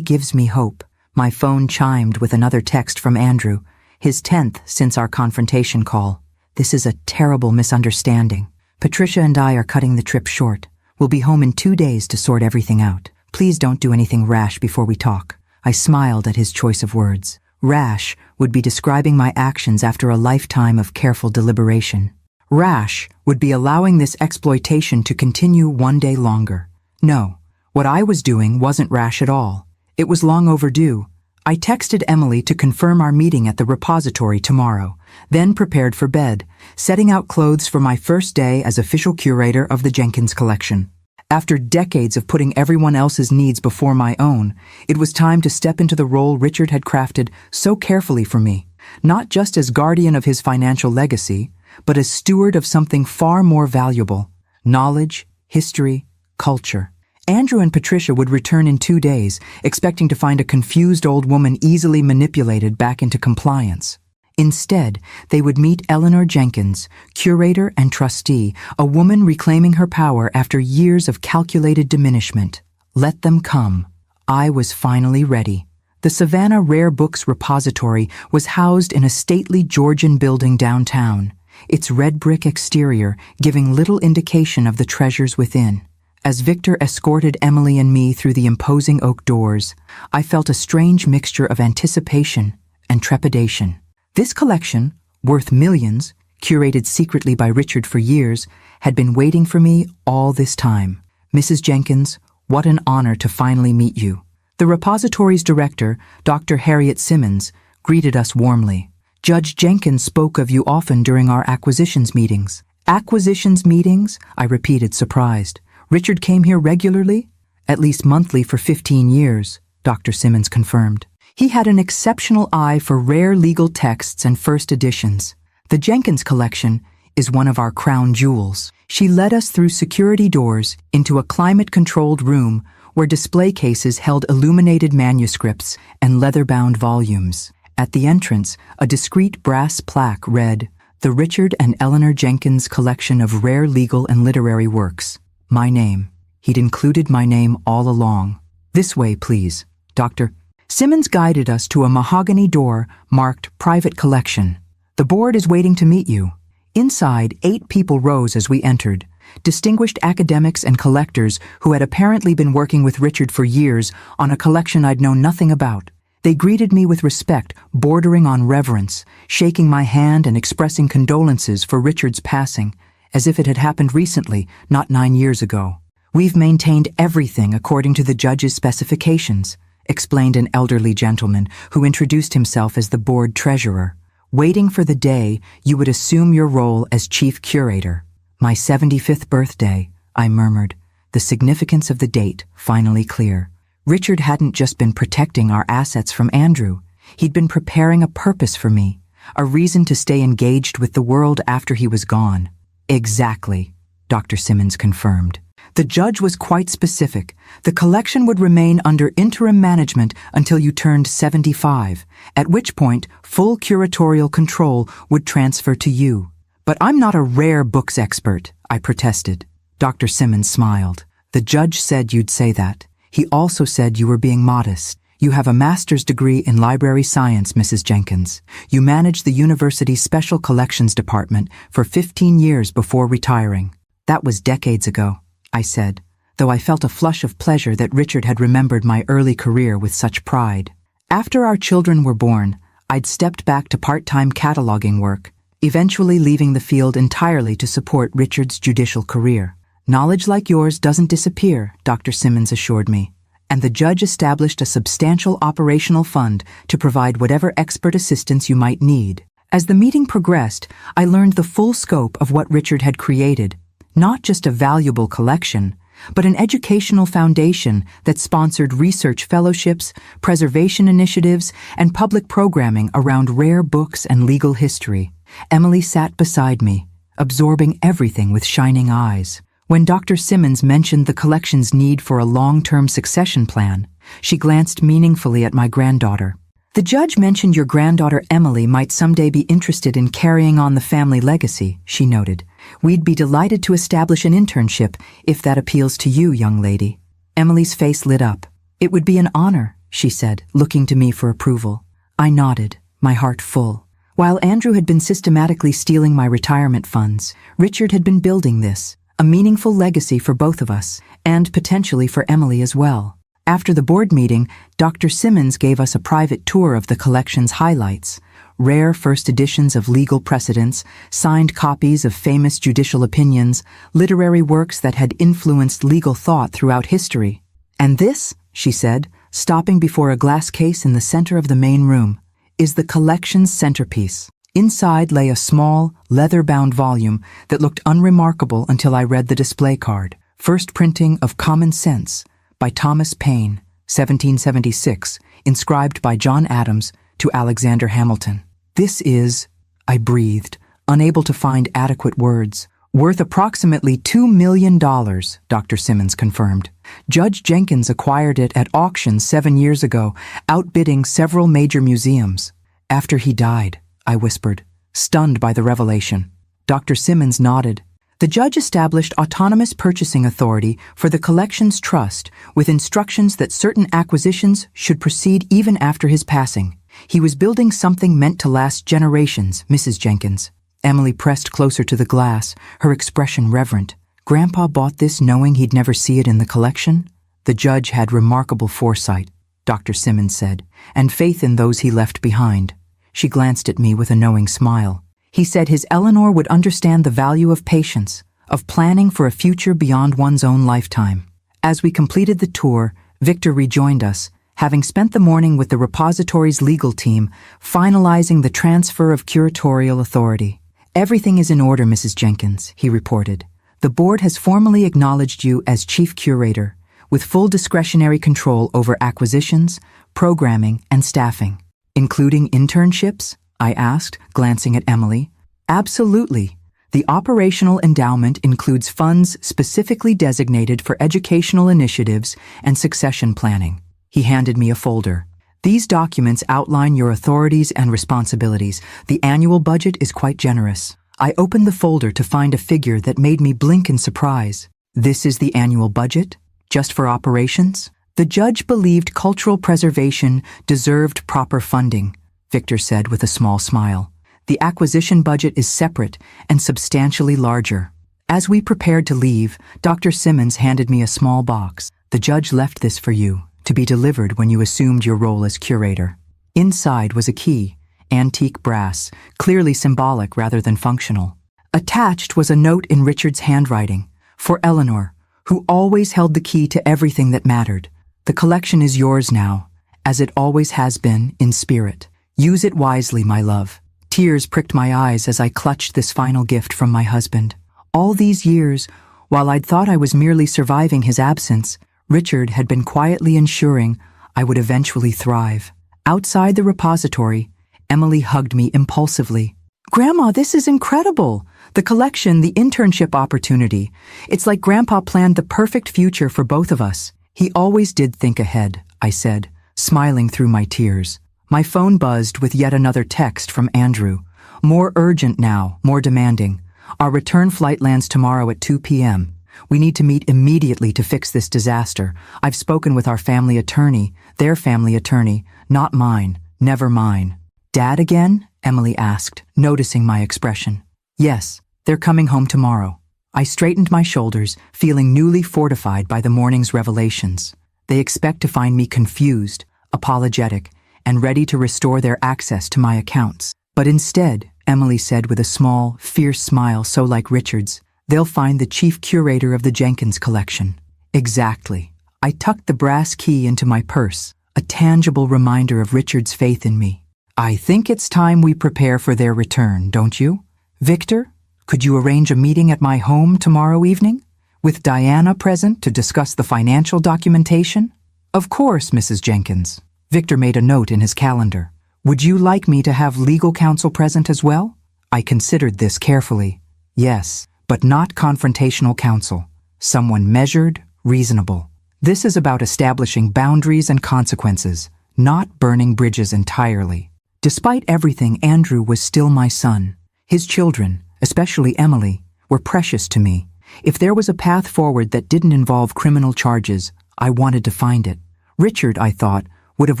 gives me hope. My phone chimed with another text from Andrew, his 10th since our confrontation call. This is a terrible misunderstanding. Patricia and I are cutting the trip short. We'll be home in 2 days to sort everything out. Please don't do anything rash before we talk. I smiled at his choice of words. Rash would be describing my actions after a lifetime of careful deliberation. Rash would be allowing this exploitation to continue one day longer. No, what I was doing wasn't rash at all. It was long overdue. I texted Emily to confirm our meeting at the repository tomorrow, then prepared for bed, setting out clothes for my first day as official curator of the Jenkins collection. After decades of putting everyone else's needs before my own, it was time to step into the role Richard had crafted so carefully for me, not just as guardian of his financial legacy, but as steward of something far more valuable: knowledge, history, culture. Andrew and Patricia would return in 2 days, expecting to find a confused old woman easily manipulated back into compliance. Instead, they would meet Eleanor Jenkins, curator and trustee, a woman reclaiming her power after years of calculated diminishment. Let them come. I was finally ready. The Savannah Rare Books Repository was housed in a stately Georgian building downtown, its red brick exterior giving little indication of the treasures within. As Victor escorted Emily and me through the imposing oak doors, I felt a strange mixture of anticipation and trepidation. This collection, worth millions, curated secretly by Richard for years, had been waiting for me all this time. Mrs. Jenkins, what an honor to finally meet you. The repository's director, Dr. Harriet Simmons, greeted us warmly. Judge Jenkins spoke of you often during our acquisitions meetings. Acquisitions meetings? I repeated, surprised. Richard came here regularly? At least monthly for 15 years, Dr. Simmons confirmed. He had an exceptional eye for rare legal texts and first editions. The Jenkins collection is one of our crown jewels. She led us through security doors into a climate-controlled room where display cases held illuminated manuscripts and leather-bound volumes. At the entrance, a discreet brass plaque read, "The Richard and Eleanor Jenkins Collection of Rare Legal and Literary Works." My name. He'd included my name all along. "This way, please, Dr." Simmons guided us to a mahogany door marked Private Collection. "The board is waiting to meet you." Inside, 8 people rose as we entered. Distinguished academics and collectors who had apparently been working with Richard for years on a collection I'd known nothing about. They greeted me with respect, bordering on reverence, shaking my hand and expressing condolences for Richard's passing, as if it had happened recently, not 9 years ago. "We've maintained everything according to the judge's specifications," explained an elderly gentleman who introduced himself as the board treasurer. "Waiting for the day you would assume your role as chief curator." "My 75th birthday," I murmured, the significance of the date finally clear. Richard hadn't just been protecting our assets from Andrew. He'd been preparing a purpose for me, a reason to stay engaged with the world after he was gone. "Exactly," Dr. Simmons confirmed. The judge was quite specific. The collection would remain under interim management until you turned 75, at which point full curatorial control would transfer to you. "But I'm not a rare books expert," I protested. Dr. Simmons smiled. "The judge said you'd say that. He also said you were being modest. You have a master's degree in library science, Mrs. Jenkins. You managed the university's special collections department for 15 years before retiring." "That was decades ago," I said, though I felt a flush of pleasure that Richard had remembered my early career with such pride. After our children were born, I'd stepped back to part-time cataloging work, eventually leaving the field entirely to support Richard's judicial career. "Knowledge like yours doesn't disappear," Dr. Simmons assured me, and the judge established a substantial operational fund to provide whatever expert assistance you might need. As the meeting progressed, I learned the full scope of what Richard had created, not just a valuable collection, but an educational foundation that sponsored research fellowships, preservation initiatives, and public programming around rare books and legal history. Emily sat beside me, absorbing everything with shining eyes. When Dr. Simmons mentioned the collection's need for a long-term succession plan, she glanced meaningfully at my granddaughter. "The judge mentioned your granddaughter Emily might someday be interested in carrying on the family legacy," she noted. "We'd be delighted to establish an internship if that appeals to you, young lady." Emily's face lit up. "It would be an honor," she said, looking to me for approval. I nodded, my heart full. While Andrew had been systematically stealing my retirement funds, Richard had been building this, a meaningful legacy for both of us, and potentially for Emily as well. After the board meeting, Dr. Simmons gave us a private tour of the collection's highlights: rare first editions of legal precedents, signed copies of famous judicial opinions, literary works that had influenced legal thought throughout history. "And this," she said, stopping before a glass case in the center of the main room, "is the collection's centerpiece." Inside lay a small, leather-bound volume that looked unremarkable until I read the display card. First printing of Common Sense by Thomas Paine, 1776, inscribed by John Adams to Alexander Hamilton. "This is," I breathed, unable to find adequate words, Worth approximately $2 million, Dr. Simmons confirmed. Judge Jenkins acquired it at auction 7 years ago, outbidding several major museums. After he died, I whispered, stunned by the revelation. Dr. Simmons nodded. The judge established autonomous purchasing authority for the collections trust with instructions that certain acquisitions should proceed even after his passing. He was building something meant to last generations, Mrs. Jenkins. Emily pressed closer to the glass, her expression reverent. Grandpa bought this knowing he'd never see it in the collection? The judge had remarkable foresight, Dr. Simmons said, and faith in those he left behind. She glanced at me with a knowing smile. He said his Eleanor would understand the value of patience, of planning for a future beyond one's own lifetime. As we completed the tour, Victor rejoined us, having spent the morning with the repository's legal team, finalizing the transfer of curatorial authority. Everything is in order, Mrs. Jenkins, he reported. The board has formally acknowledged you as chief curator, with full discretionary control over acquisitions, programming, and staffing. Including internships? I asked, glancing at Emily. Absolutely. The operational endowment includes funds specifically designated for educational initiatives and succession planning. He handed me a folder. These documents outline your authorities and responsibilities. The annual budget is quite generous. I opened the folder to find a figure that made me blink in surprise. This is the annual budget? Just for operations? The judge believed cultural preservation deserved proper funding, Victor said with a small smile. The acquisition budget is separate and substantially larger. As we prepared to leave, Dr. Simmons handed me a small box. The judge left this for you, to be delivered when you assumed your role as curator. Inside was a key, antique brass, clearly symbolic rather than functional. Attached was a note in Richard's handwriting, for Eleanor, who always held the key to everything that mattered. The collection is yours now, as it always has been in spirit. Use it wisely, my love. Tears pricked my eyes as I clutched this final gift from my husband. All these years, while I'd thought I was merely surviving his absence, Richard had been quietly ensuring I would eventually thrive. Outside the repository, Emily hugged me impulsively. Grandma, this is incredible! The collection, the internship opportunity. It's like Grandpa planned the perfect future for both of us. He always did think ahead, I said, smiling through my tears. My phone buzzed with yet another text from Andrew. More urgent now, more demanding. Our return flight lands tomorrow at 2 p.m. We need to meet immediately to fix this disaster. I've spoken with our family attorney, their family attorney, not mine, never mine. Dad again? Emily asked, noticing my expression. Yes, they're coming home tomorrow. I straightened my shoulders, feeling newly fortified by the morning's revelations. They expect to find me confused, apologetic, and ready to restore their access to my accounts. But instead, Emily said with a small, fierce smile so like Richard's, they'll find the chief curator of the Jenkins collection. Exactly. I tucked the brass key into my purse, a tangible reminder of Richard's faith in me. I think it's time we prepare for their return, don't you? Victor, could you arrange a meeting at my home tomorrow evening? With Diana present to discuss the financial documentation? Of course, Mrs. Jenkins. Victor made a note in his calendar. Would you like me to have legal counsel present as well? I considered this carefully. Yes, but not confrontational counsel. Someone measured, reasonable. This is about establishing boundaries and consequences, not burning bridges entirely. Despite everything, Andrew was still my son. His children, especially Emily, were precious to me. If there was a path forward that didn't involve criminal charges, I wanted to find it. Richard, I thought, would have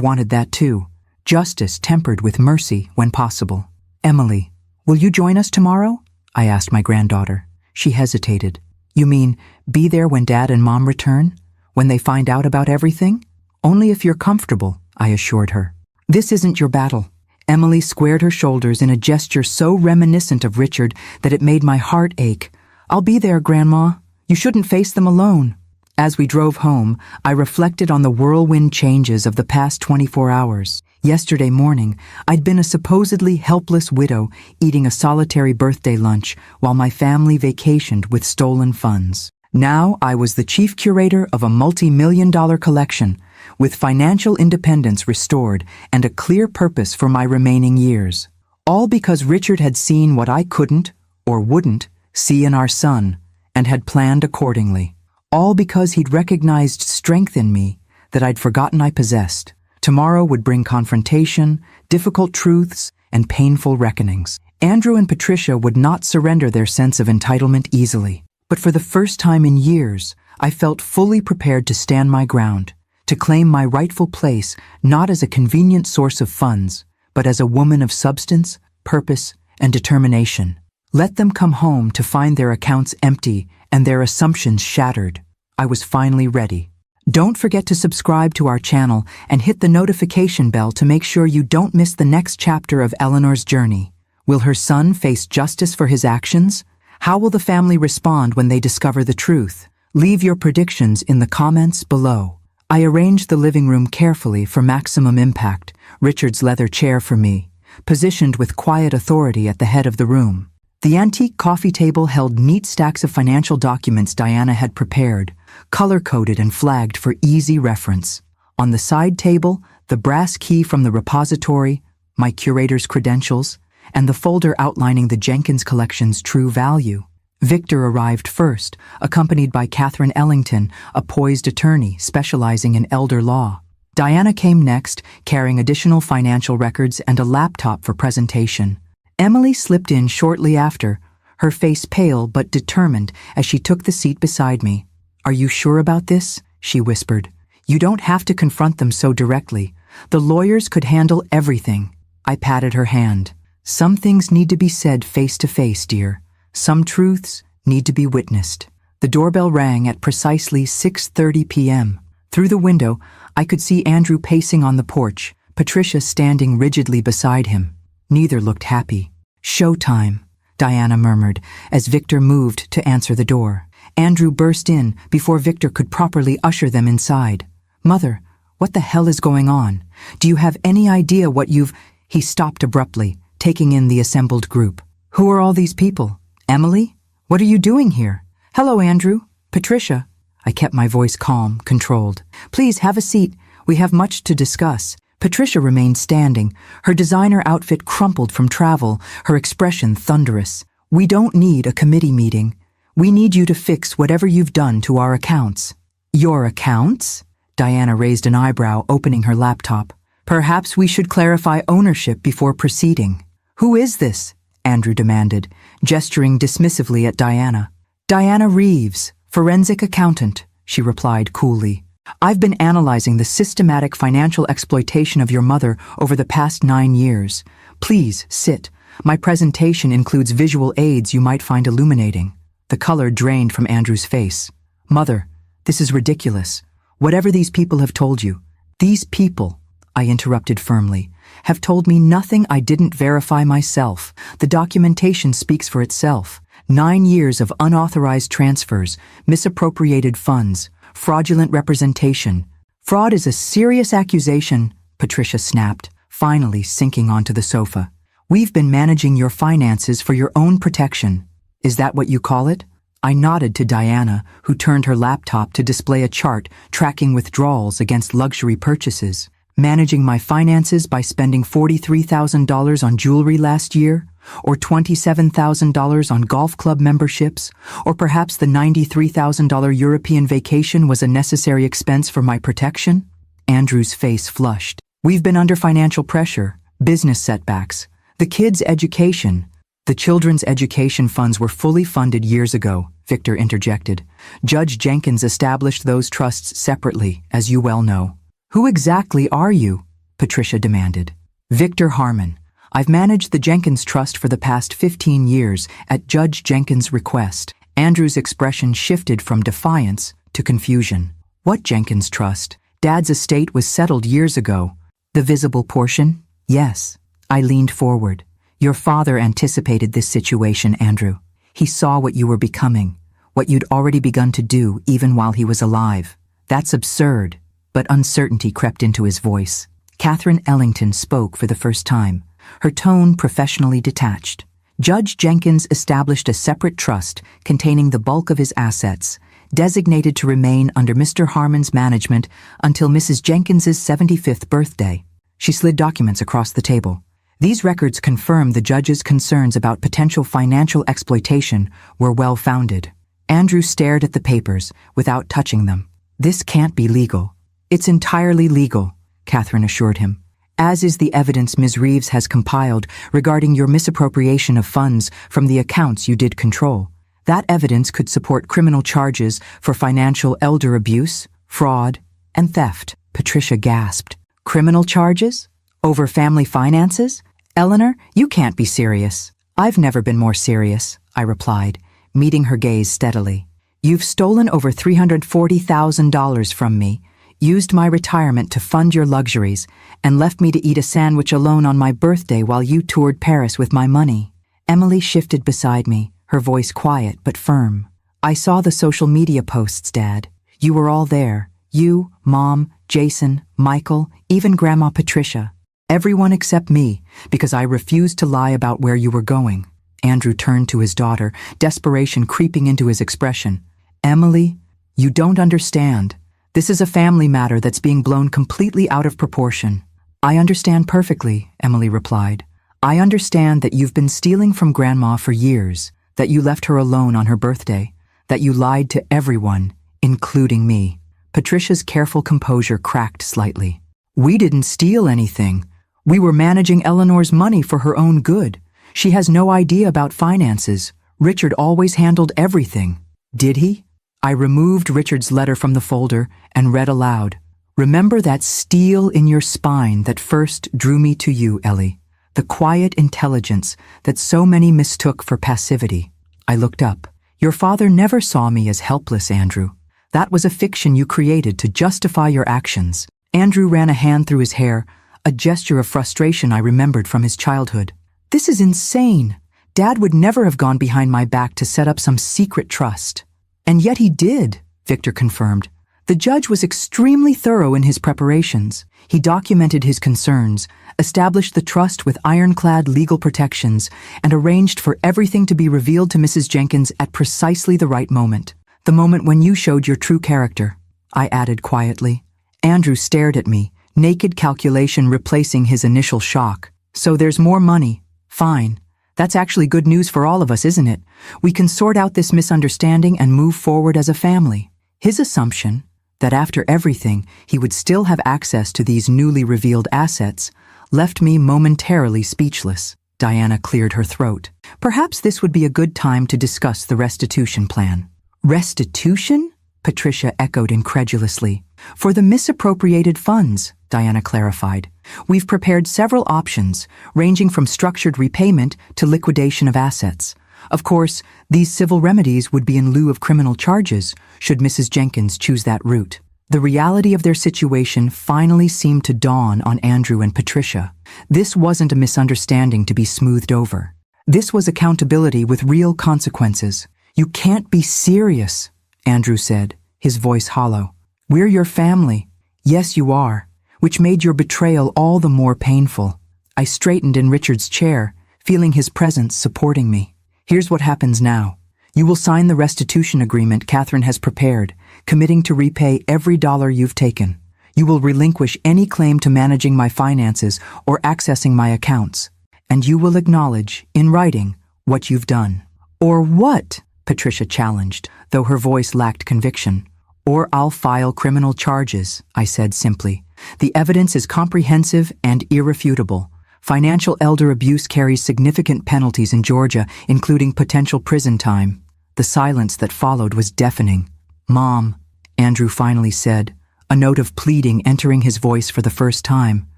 wanted that too. Justice tempered with mercy when possible. Emily, will you join us tomorrow? I asked my granddaughter. She hesitated. You mean, be there when Dad and Mom return? When they find out about everything? Only if you're comfortable, I assured her. This isn't your battle. Emily squared her shoulders in a gesture so reminiscent of Richard that it made my heart ache. I'll be there, Grandma. You shouldn't face them alone. As we drove home, I reflected on the whirlwind changes of the past 24 hours. Yesterday morning, I'd been a supposedly helpless widow eating a solitary birthday lunch while my family vacationed with stolen funds. Now I was the chief curator of a multi-million-dollar collection, with financial independence restored and a clear purpose for my remaining years. All because Richard had seen what I couldn't, or wouldn't, see in our son, and had planned accordingly. All because he'd recognized strength in me that I'd forgotten I possessed. Tomorrow would bring confrontation, difficult truths, and painful reckonings. Andrew and Patricia would not surrender their sense of entitlement easily. But for the first time in years, I felt fully prepared to stand my ground, to claim my rightful place not as a convenient source of funds, but as a woman of substance, purpose, and determination. Let them come home to find their accounts empty and their assumptions shattered. I was finally ready. Don't forget to subscribe to our channel and hit the notification bell to make sure you don't miss the next chapter of Eleanor's journey. Will her son face justice for his actions? How will the family respond when they discover the truth? Leave your predictions in the comments below. I arranged the living room carefully for maximum impact. Richard's leather chair for me, positioned with quiet authority at the head of the room. The antique coffee table held neat stacks of financial documents Diana had prepared, color-coded and flagged for easy reference. On the side table, the brass key from the repository, my curator's credentials, and the folder outlining the Jenkins collection's true value. Victor arrived first, accompanied by Catherine Ellington, a poised attorney specializing in elder law. Diana came next, carrying additional financial records and a laptop for presentation. Emily slipped in shortly after, her face pale but determined as she took the seat beside me. "Are you sure about this?" she whispered. "You don't have to confront them so directly. The lawyers could handle everything." I patted her hand. "Some things need to be said face to face, dear. Some truths need to be witnessed." The doorbell rang at precisely 6:30 p.m. Through the window, I could see Andrew pacing on the porch, Patricia standing rigidly beside him. Neither looked happy. "Showtime," Diana murmured as Victor moved to answer the door. Andrew burst in before Victor could properly usher them inside. "Mother, what the hell is going on? Do you have any idea what you've—" He stopped abruptly, taking in the assembled group. "Who are all these people? Emily? What are you doing here? Hello, Andrew. Patricia." I kept my voice calm, controlled. "Please have a seat. We have much to discuss." Patricia remained standing, her designer outfit crumpled from travel, her expression thunderous. "We don't need a committee meeting. We need you to fix whatever you've done to our accounts." "Your accounts?" Diana raised an eyebrow, opening her laptop. "Perhaps we should clarify ownership before proceeding." "Who is this?" Andrew demanded, gesturing dismissively at Diana. "Diana Reeves, forensic accountant," she replied coolly. "I've been analyzing the systematic financial exploitation of your mother over the past 9 years. Please, sit. My presentation includes visual aids you might find illuminating." The color drained from Andrew's face. "Mother, this is ridiculous. Whatever these people have told you." "These people," I interrupted firmly, "have told me nothing I didn't verify myself. The documentation speaks for itself. 9 years of unauthorized transfers, misappropriated funds, fraudulent representation. Fraud is a serious accusation," Patricia snapped, finally sinking onto the sofa. "We've been managing your finances for your own protection. Is that what you call it?" I nodded to Diana, who turned her laptop to display a chart tracking withdrawals against luxury purchases. "Managing my finances by spending $43,000 on jewelry last year? Or $27,000 on golf club memberships? Or perhaps the $93,000 European vacation was a necessary expense for my protection?" Andrew's face flushed. "We've been under financial pressure, business setbacks, the kids' education." "The children's education funds were fully funded years ago," Victor interjected. "Judge Jenkins established those trusts separately, as you well know." "Who exactly are you?" Patricia demanded. "Victor Harmon. I've managed the Jenkins Trust for the past 15 years at Judge Jenkins' request." Andrew's expression shifted from defiance to confusion. "What Jenkins Trust? Dad's estate was settled years ago." "The visible portion?" "Yes." I leaned forward. "Your father anticipated this situation, Andrew. He saw what you were becoming, what you'd already begun to do even while he was alive. That's absurd." But uncertainty crept into his voice. Catherine Ellington spoke for the first time, her tone professionally detached. "Judge Jenkins established a separate trust containing the bulk of his assets, designated to remain under Mr. Harmon's management until Mrs. Jenkins's 75th birthday." She slid documents across the table. These records confirm the judge's concerns about potential financial exploitation were well-founded. Andrew stared at the papers without touching them. This can't be legal. It's entirely legal, Catherine assured him, as is the evidence Ms. Reeves has compiled regarding your misappropriation of funds from the accounts you did control. That evidence could support criminal charges for financial elder abuse, fraud, and theft. Patricia gasped. Criminal charges? Over family finances? Eleanor, you can't be serious. I've never been more serious, I replied, meeting her gaze steadily. You've stolen over $340,000 from me, used my retirement to fund your luxuries, and left me to eat a sandwich alone on my birthday while you toured Paris with my money. Emily shifted beside me, her voice quiet but firm. I saw the social media posts, Dad. You were all there. You, Mom, Jason, Michael, even Grandma Patricia. Everyone except me, because I refused to lie about where you were going. Andrew turned to his daughter, desperation creeping into his expression. Emily, you don't understand. This is a family matter that's being blown completely out of proportion. I understand perfectly, Emily replied. I understand that you've been stealing from Grandma for years, that you left her alone on her birthday, that you lied to everyone, including me. Patricia's careful composure cracked slightly. We didn't steal anything. We were managing Eleanor's money for her own good. She has no idea about finances. Richard always handled everything. Did he? I removed Richard's letter from the folder and read aloud. Remember that steel in your spine that first drew me to you, Ellie. The quiet intelligence that so many mistook for passivity. I looked up. Your father never saw me as helpless, Andrew. That was a fiction you created to justify your actions. Andrew ran a hand through his hair, a gesture of frustration I remembered from his childhood. This is insane. Dad would never have gone behind my back to set up some secret trust. And yet he did, Victor confirmed. The judge was extremely thorough in his preparations. He documented his concerns, established the trust with ironclad legal protections, and arranged for everything to be revealed to Mrs. Jenkins at precisely the right moment. The moment when you showed your true character, I added quietly. Andrew stared at me, naked calculation replacing his initial shock. So there's more money. Fine. That's actually good news for all of us, isn't it? We can sort out this misunderstanding and move forward as a family. His assumption, that after everything he would still have access to these newly revealed assets, left me momentarily speechless. Diana cleared her throat. Perhaps this would be a good time to discuss the restitution plan. Restitution? Patricia echoed incredulously. For the misappropriated funds, Diana clarified. We've prepared several options, ranging from structured repayment to liquidation of assets. Of course, these civil remedies would be in lieu of criminal charges, should Mrs. Jenkins choose that route. The reality of their situation finally seemed to dawn on Andrew and Patricia. This wasn't a misunderstanding to be smoothed over. This was accountability with real consequences. You can't be serious, Andrew said, his voice hollow. We're your family. Yes, you are, which made your betrayal all the more painful. I straightened in Richard's chair, feeling his presence supporting me. Here's what happens now. You will sign the restitution agreement Catherine has prepared, committing to repay every dollar you've taken. You will relinquish any claim to managing my finances or accessing my accounts. And you will acknowledge, in writing, what you've done. Or what? Patricia challenged, though her voice lacked conviction. Or I'll file criminal charges, I said simply. The evidence is comprehensive and irrefutable. Financial elder abuse carries significant penalties in Georgia, including potential prison time. The silence that followed was deafening. Mom, Andrew finally said, a note of pleading entering his voice for the first time.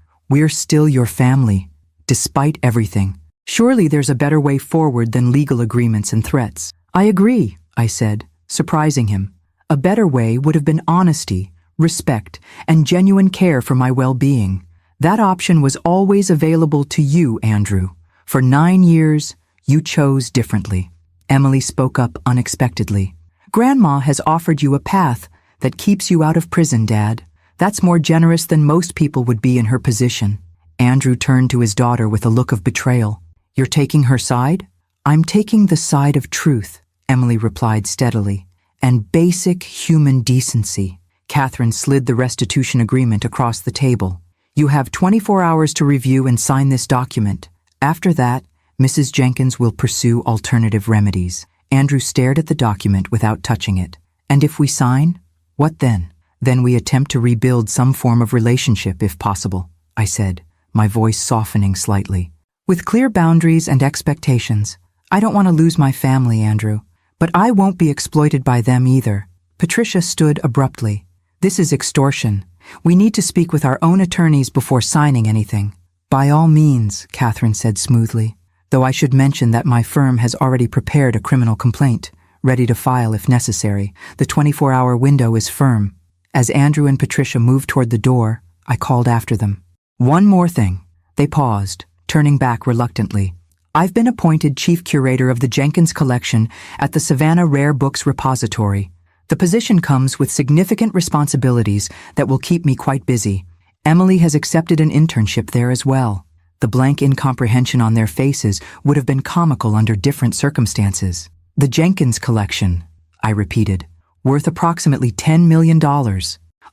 We're still your family, despite everything. Surely there's a better way forward than legal agreements and threats. I agree, I said, surprising him. A better way would have been honesty, respect, and genuine care for my well-being. That option was always available to you, Andrew. For 9 years, you chose differently. Emily spoke up unexpectedly. Grandma has offered you a path that keeps you out of prison, Dad. That's more generous than most people would be in her position. Andrew turned to his daughter with a look of betrayal. You're taking her side? I'm taking the side of truth, Emily replied steadily, and basic human decency. Catherine slid the restitution agreement across the table. You have 24 hours to review and sign this document. After that, Mrs. Jenkins will pursue alternative remedies. Andrew stared at the document without touching it. And if we sign? What then? Then we attempt to rebuild some form of relationship if possible, I said, my voice softening slightly. With clear boundaries and expectations. I don't want to lose my family, Andrew. But I won't be exploited by them either. Patricia stood abruptly. This is extortion. We need to speak with our own attorneys before signing anything. By all means, Catherine said smoothly, though I should mention that my firm has already prepared a criminal complaint, ready to file if necessary. The 24-hour window is firm. As Andrew and Patricia moved toward the door, I called after them. One more thing. They paused, turning back reluctantly. I've been appointed chief curator of the Jenkins collection at the Savannah Rare Books Repository. The position comes with significant responsibilities that will keep me quite busy. Emily has accepted an internship there as well. The blank incomprehension on their faces would have been comical under different circumstances. The Jenkins collection, I repeated, worth approximately $10 million.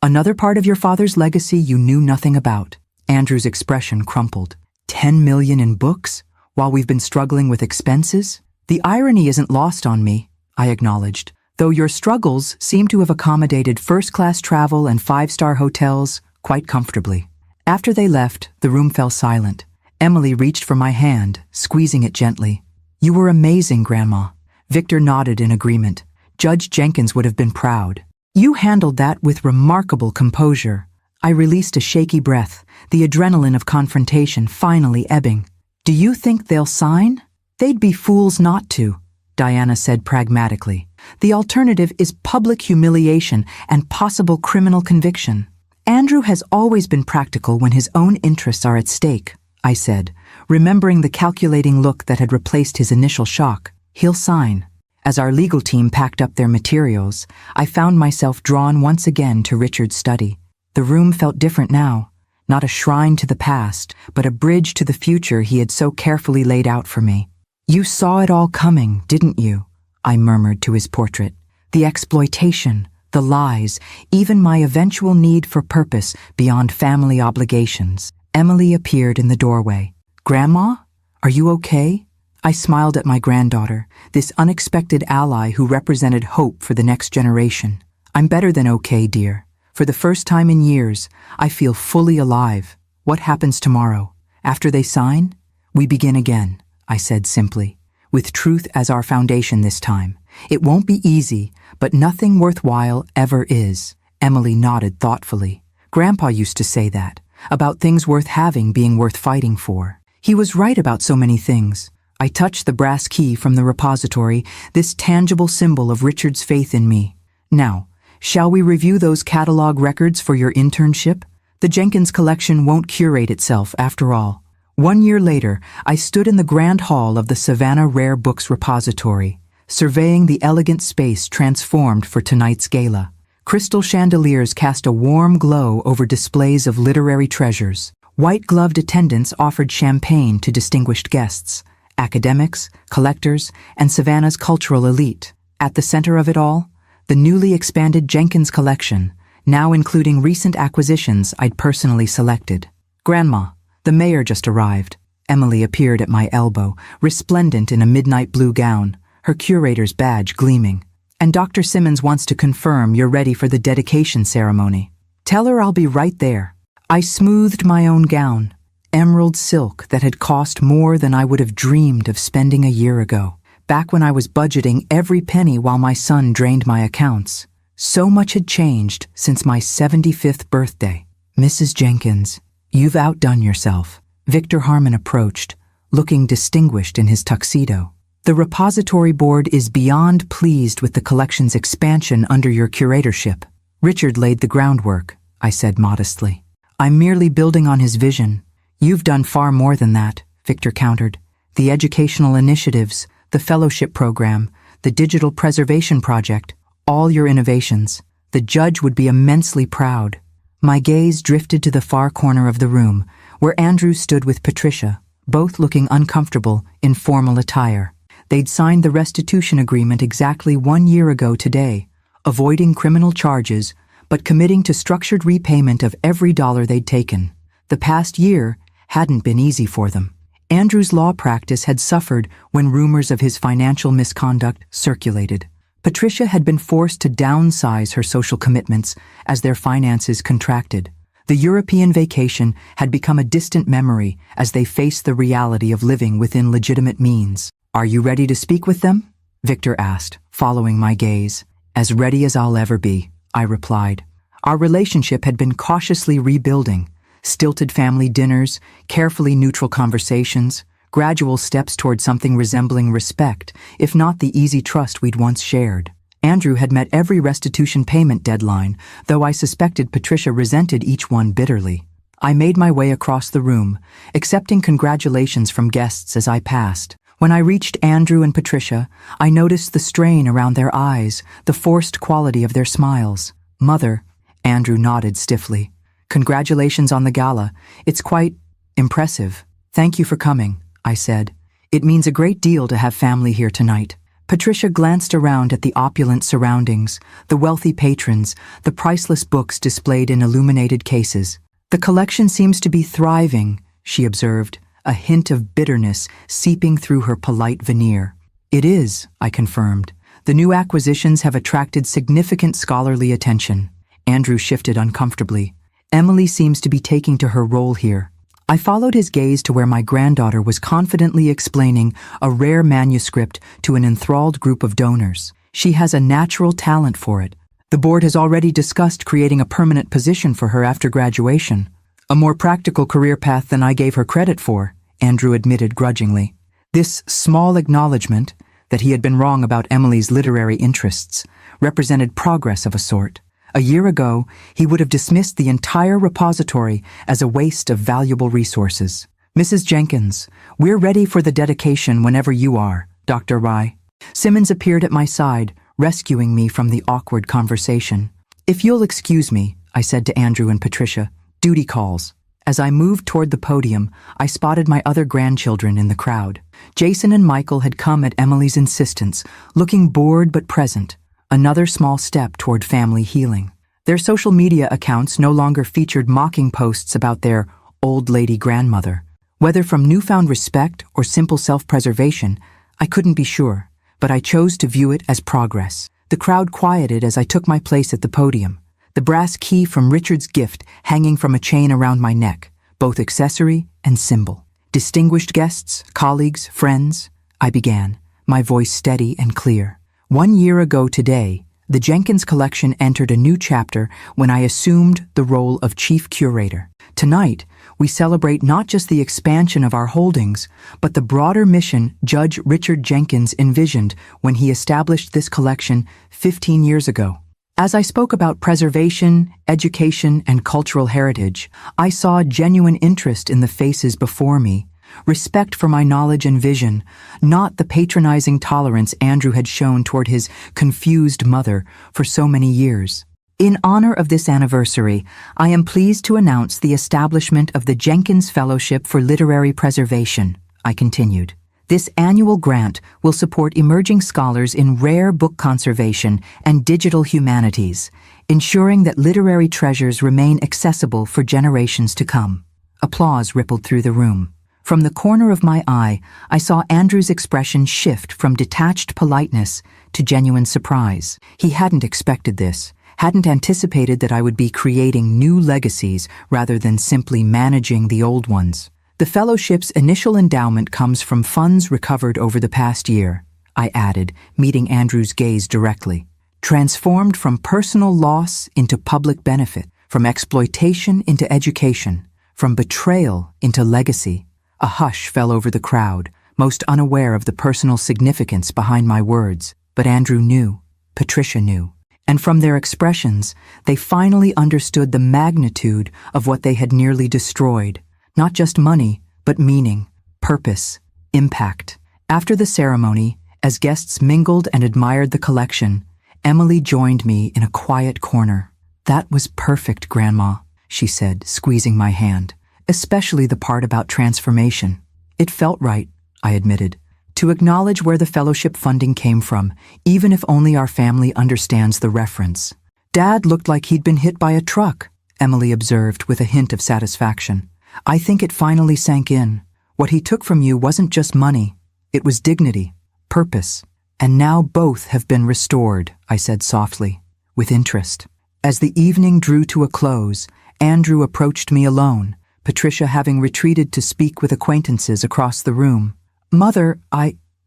Another part of your father's legacy you knew nothing about. Andrew's expression crumpled. 10 million in books? While we've been struggling with expenses? The irony isn't lost on me, I acknowledged, though your struggles seem to have accommodated first-class travel and five-star hotels quite comfortably. After they left, the room fell silent. Emily reached for my hand, squeezing it gently. You were amazing, Grandma. Victor nodded in agreement. Judge Jenkins would have been proud. You handled that with remarkable composure. I released a shaky breath, the adrenaline of confrontation finally ebbing. Do you think they'll sign? They'd be fools not to, Diana said pragmatically. The alternative is public humiliation and possible criminal conviction. Andrew has always been practical when his own interests are at stake, I said, remembering the calculating look that had replaced his initial shock. He'll sign. As our legal team packed up their materials, I found myself drawn once again to Richard's study. The room felt different now, not a shrine to the past, but a bridge to the future he had so carefully laid out for me. You saw it all coming, didn't you? I murmured to his portrait. The exploitation, the lies, even my eventual need for purpose beyond family obligations. Emily appeared in the doorway. Grandma? Are you okay? I smiled at my granddaughter, this unexpected ally who represented hope for the next generation. I'm better than okay, dear. For the first time in years, I feel fully alive. What happens tomorrow? After they sign? We begin again, I said simply, with truth as our foundation this time. It won't be easy, but nothing worthwhile ever is. Emily nodded thoughtfully. Grandpa used to say that, about things worth having being worth fighting for. He was right about so many things. I touched the brass key from the repository, this tangible symbol of Richard's faith in me. Now, shall we review those catalog records for your internship? The Jenkins collection won't curate itself, after all. 1 year later, I stood in the grand hall of the Savannah Rare Books Repository, surveying the elegant space transformed for tonight's gala. Crystal chandeliers cast a warm glow over displays of literary treasures. White-gloved attendants offered champagne to distinguished guests. Academics, collectors, and Savannah's cultural elite. At the center of it all, the newly expanded Jenkins collection, now including recent acquisitions I'd personally selected. Grandma, the mayor just arrived. Emily appeared at my elbow, resplendent in a midnight blue gown, her curator's badge gleaming. And Dr. Simmons wants to confirm you're ready for the dedication ceremony. Tell her I'll be right there. I smoothed my own gown, emerald silk that had cost more than I would have dreamed of spending a year ago, back when I was budgeting every penny while my son drained my accounts. So much had changed since my 75th birthday. Mrs. Jenkins, you've outdone yourself. Victor Harmon approached, looking distinguished in his tuxedo. The repository board is beyond pleased with the collection's expansion under your curatorship. Richard laid the groundwork, I said modestly. I'm merely building on his vision. You've done far more than that, Victor countered. The educational initiatives, the fellowship program, the digital preservation project, all your innovations. The judge would be immensely proud. My gaze drifted to the far corner of the room, where Andrew stood with Patricia, both looking uncomfortable in formal attire. They'd signed the restitution agreement exactly 1 year ago today, avoiding criminal charges, but committing to structured repayment of every dollar they'd taken. The past year hadn't been easy for them. Andrew's law practice had suffered when rumors of his financial misconduct circulated. Patricia had been forced to downsize her social commitments as their finances contracted. The European vacation had become a distant memory as they faced the reality of living within legitimate means. "Are you ready to speak with them?" Victor asked, following my gaze. "As ready as I'll ever be," I replied. Our relationship had been cautiously rebuilding. Stilted family dinners, carefully neutral conversations, gradual steps toward something resembling respect, if not the easy trust we'd once shared. Andrew had met every restitution payment deadline, though I suspected Patricia resented each one bitterly. I made my way across the room, accepting congratulations from guests as I passed. When I reached Andrew and Patricia, I noticed the strain around their eyes, the forced quality of their smiles. "Mother," Andrew nodded stiffly. "Congratulations on the gala. It's quite impressive." "Thank you for coming," I said. "It means a great deal to have family here tonight." Patricia glanced around at the opulent surroundings, the wealthy patrons, the priceless books displayed in illuminated cases. "The collection seems to be thriving," she observed, a hint of bitterness seeping through her polite veneer. "It is," I confirmed. "The new acquisitions have attracted significant scholarly attention." Andrew shifted uncomfortably. "Emily seems to be taking to her role here." I followed his gaze to where my granddaughter was confidently explaining a rare manuscript to an enthralled group of donors. "She has a natural talent for it. The board has already discussed creating a permanent position for her after graduation." "A more practical career path than I gave her credit for," Andrew admitted grudgingly. This small acknowledgement, that he had been wrong about Emily's literary interests, represented progress of a sort. A year ago, he would have dismissed the entire repository as a waste of valuable resources. "Mrs. Jenkins, we're ready for the dedication whenever you are, Dr. Rye." Simmons appeared at my side, rescuing me from the awkward conversation. "If you'll excuse me," I said to Andrew and Patricia, "duty calls." As I moved toward the podium, I spotted my other grandchildren in the crowd. Jason and Michael had come at Emily's insistence, looking bored but present. Another small step toward family healing. Their social media accounts no longer featured mocking posts about their old lady grandmother. Whether from newfound respect or simple self-preservation, I couldn't be sure, but I chose to view it as progress. The crowd quieted as I took my place at the podium, the brass key from Richard's gift hanging from a chain around my neck, both accessory and symbol. "Distinguished guests, colleagues, friends," I began, my voice steady and clear. 1 year ago today, the Jenkins collection entered a new chapter when I assumed the role of chief curator. Tonight, we celebrate not just the expansion of our holdings, but the broader mission Judge Richard Jenkins envisioned when he established this collection 15 years ago. As I spoke about preservation, education, and cultural heritage, I saw genuine interest in the faces before me, respect for my knowledge and vision, not the patronizing tolerance Andrew had shown toward his confused mother for so many years. In honor of this anniversary, I am pleased to announce the establishment of the Jenkins Fellowship for Literary Preservation, I continued. This annual grant will support emerging scholars in rare book conservation and digital humanities, ensuring that literary treasures remain accessible for generations to come. Applause rippled through the room. From the corner of my eye, I saw Andrew's expression shift from detached politeness to genuine surprise. He hadn't expected this, hadn't anticipated that I would be creating new legacies rather than simply managing the old ones. "The fellowship's initial endowment comes from funds recovered over the past year," I added, meeting Andrew's gaze directly. "Transformed from personal loss into public benefit, from exploitation into education, from betrayal into legacy." A hush fell over the crowd, most unaware of the personal significance behind my words. But Andrew knew, Patricia knew, and from their expressions, they finally understood the magnitude of what they had nearly destroyed. Not just money, but meaning, purpose, impact. After the ceremony, as guests mingled and admired the collection, Emily joined me in a quiet corner. "That was perfect, Grandma," she said, squeezing my hand. "Especially the part about transformation." "It felt right," I admitted, "to acknowledge where the fellowship funding came from, even if only our family understands the reference." "Dad looked like he'd been hit by a truck," Emily observed with a hint of satisfaction. I think it finally sank in. What he took from you wasn't just money. It was dignity, purpose. And now both have been restored, I said softly, with interest. As the evening drew to a close, Andrew approached me alone, Patricia having retreated to speak with acquaintances across the room. Mother,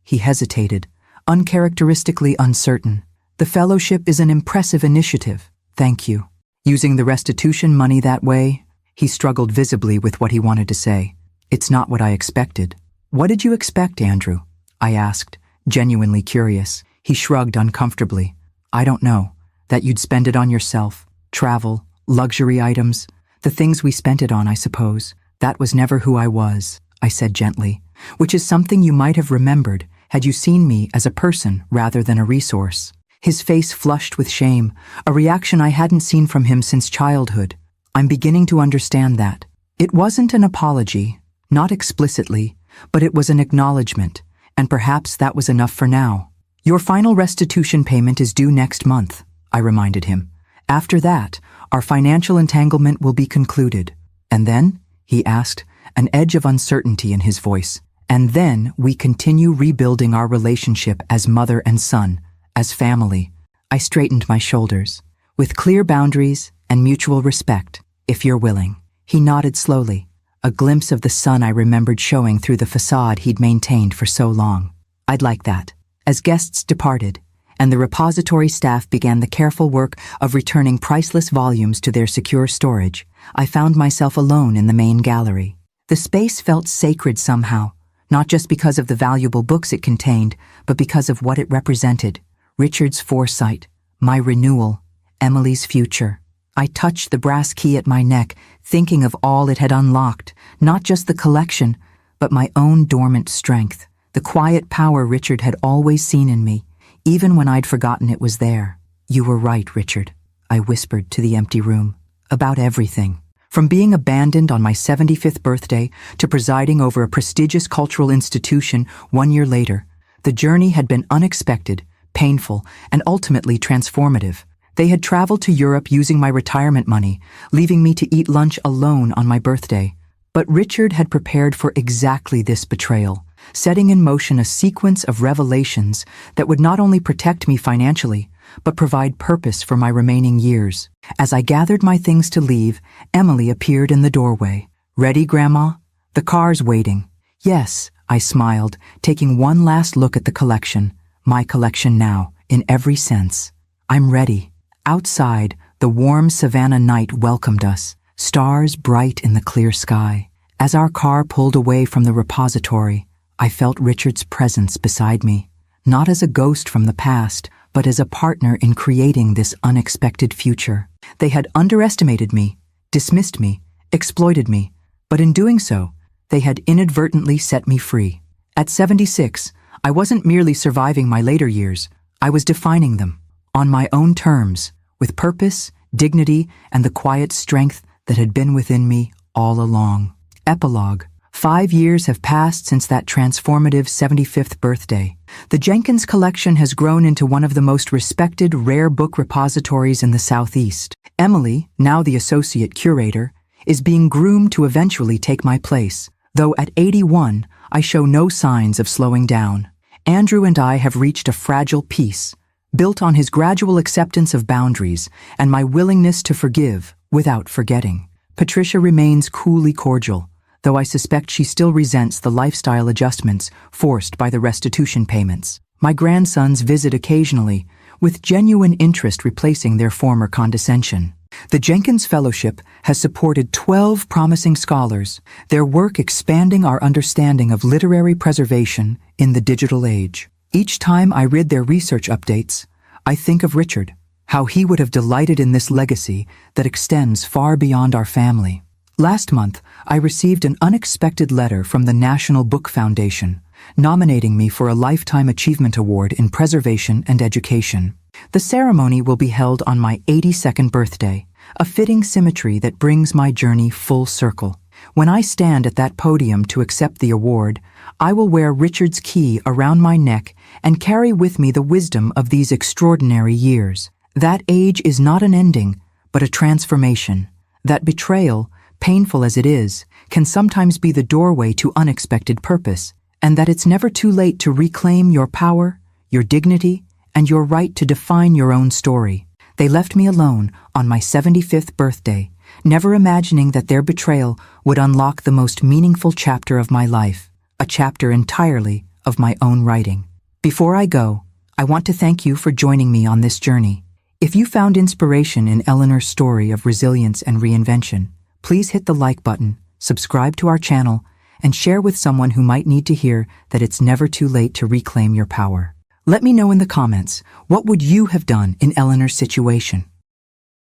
He hesitated, uncharacteristically uncertain. The fellowship is an impressive initiative. Thank you. Using the restitution money that way? He struggled visibly with what he wanted to say. It's not what I expected. What did you expect, Andrew? I asked, genuinely curious. He shrugged uncomfortably. I don't know. That you'd spend it on yourself, travel, luxury items, the things we spent it on, I suppose. That was never who I was, I said gently, which is something you might have remembered had you seen me as a person rather than a resource. His face flushed with shame, a reaction I hadn't seen from him since childhood. I'm beginning to understand that. It wasn't an apology, not explicitly, but it was an acknowledgement, and perhaps that was enough for now. Your final restitution payment is due next month, I reminded him. After that, our financial entanglement will be concluded. And then? He asked, an edge of uncertainty in his voice. And then we continue rebuilding our relationship as mother and son, as family. I straightened my shoulders. With clear boundaries and mutual respect, if you're willing. He nodded slowly, a glimpse of the sun I remembered showing through the facade he'd maintained for so long. I'd like that. As guests departed, and the repository staff began the careful work of returning priceless volumes to their secure storage, I found myself alone in the main gallery. The space felt sacred somehow, not just because of the valuable books it contained, but because of what it represented. Richard's foresight, my renewal, Emily's future. I touched the brass key at my neck, thinking of all it had unlocked, not just the collection, but my own dormant strength, the quiet power Richard had always seen in me, even when I'd forgotten it was there. You were right, Richard, I whispered to the empty room, about everything. From being abandoned on my 75th birthday to presiding over a prestigious cultural institution 1 year later, the journey had been unexpected, painful, and ultimately transformative. They had traveled to Europe using my retirement money, leaving me to eat lunch alone on my birthday. But Richard had prepared for exactly this betrayal, setting in motion a sequence of revelations that would not only protect me financially, but provide purpose for my remaining years. As I gathered my things to leave, Emily appeared in the doorway. Ready, Grandma? The car's waiting. Yes, I smiled, taking one last look at the collection. My collection now, in every sense. I'm ready. Outside, the warm savannah night welcomed us, stars bright in the clear sky. As our car pulled away from the repository, I felt Richard's presence beside me, not as a ghost from the past, but as a partner in creating this unexpected future. They had underestimated me, dismissed me, exploited me, but in doing so, they had inadvertently set me free. At 76, I wasn't merely surviving my later years, I was defining them, on my own terms, with purpose, dignity, and the quiet strength that had been within me all along. Epilogue. 5 years have passed since that transformative 75th birthday. The Jenkins collection has grown into one of the most respected rare book repositories in the Southeast. Emily, now the associate curator, is being groomed to eventually take my place, though at 81, I show no signs of slowing down. Andrew and I have reached a fragile peace, built on his gradual acceptance of boundaries and my willingness to forgive without forgetting. Patricia remains coolly cordial, though I suspect she still resents the lifestyle adjustments forced by the restitution payments. My grandsons visit occasionally, with genuine interest replacing their former condescension. The Jenkins Fellowship has supported 12 promising scholars, their work expanding our understanding of literary preservation in the digital age. Each time I read their research updates, I think of Richard, how he would have delighted in this legacy that extends far beyond our family. Last month, I received an unexpected letter from the National Book Foundation, nominating me for a Lifetime Achievement Award in Preservation and Education. The ceremony will be held on my 82nd birthday, a fitting symmetry that brings my journey full circle. When I stand at that podium to accept the award, I will wear Richard's key around my neck and carry with me the wisdom of these extraordinary years. That age is not an ending, but a transformation. That betrayal, painful as it is, can sometimes be the doorway to unexpected purpose, and that it's never too late to reclaim your power, your dignity, and your right to define your own story. They left me alone on my 75th birthday, never imagining that their betrayal would unlock the most meaningful chapter of my life, a chapter entirely of my own writing. Before I go, I want to thank you for joining me on this journey. If you found inspiration in Eleanor's story of resilience and reinvention, please hit the like button, subscribe to our channel, and share with someone who might need to hear that it's never too late to reclaim your power. Let me know in the comments, what would you have done in Eleanor's situation?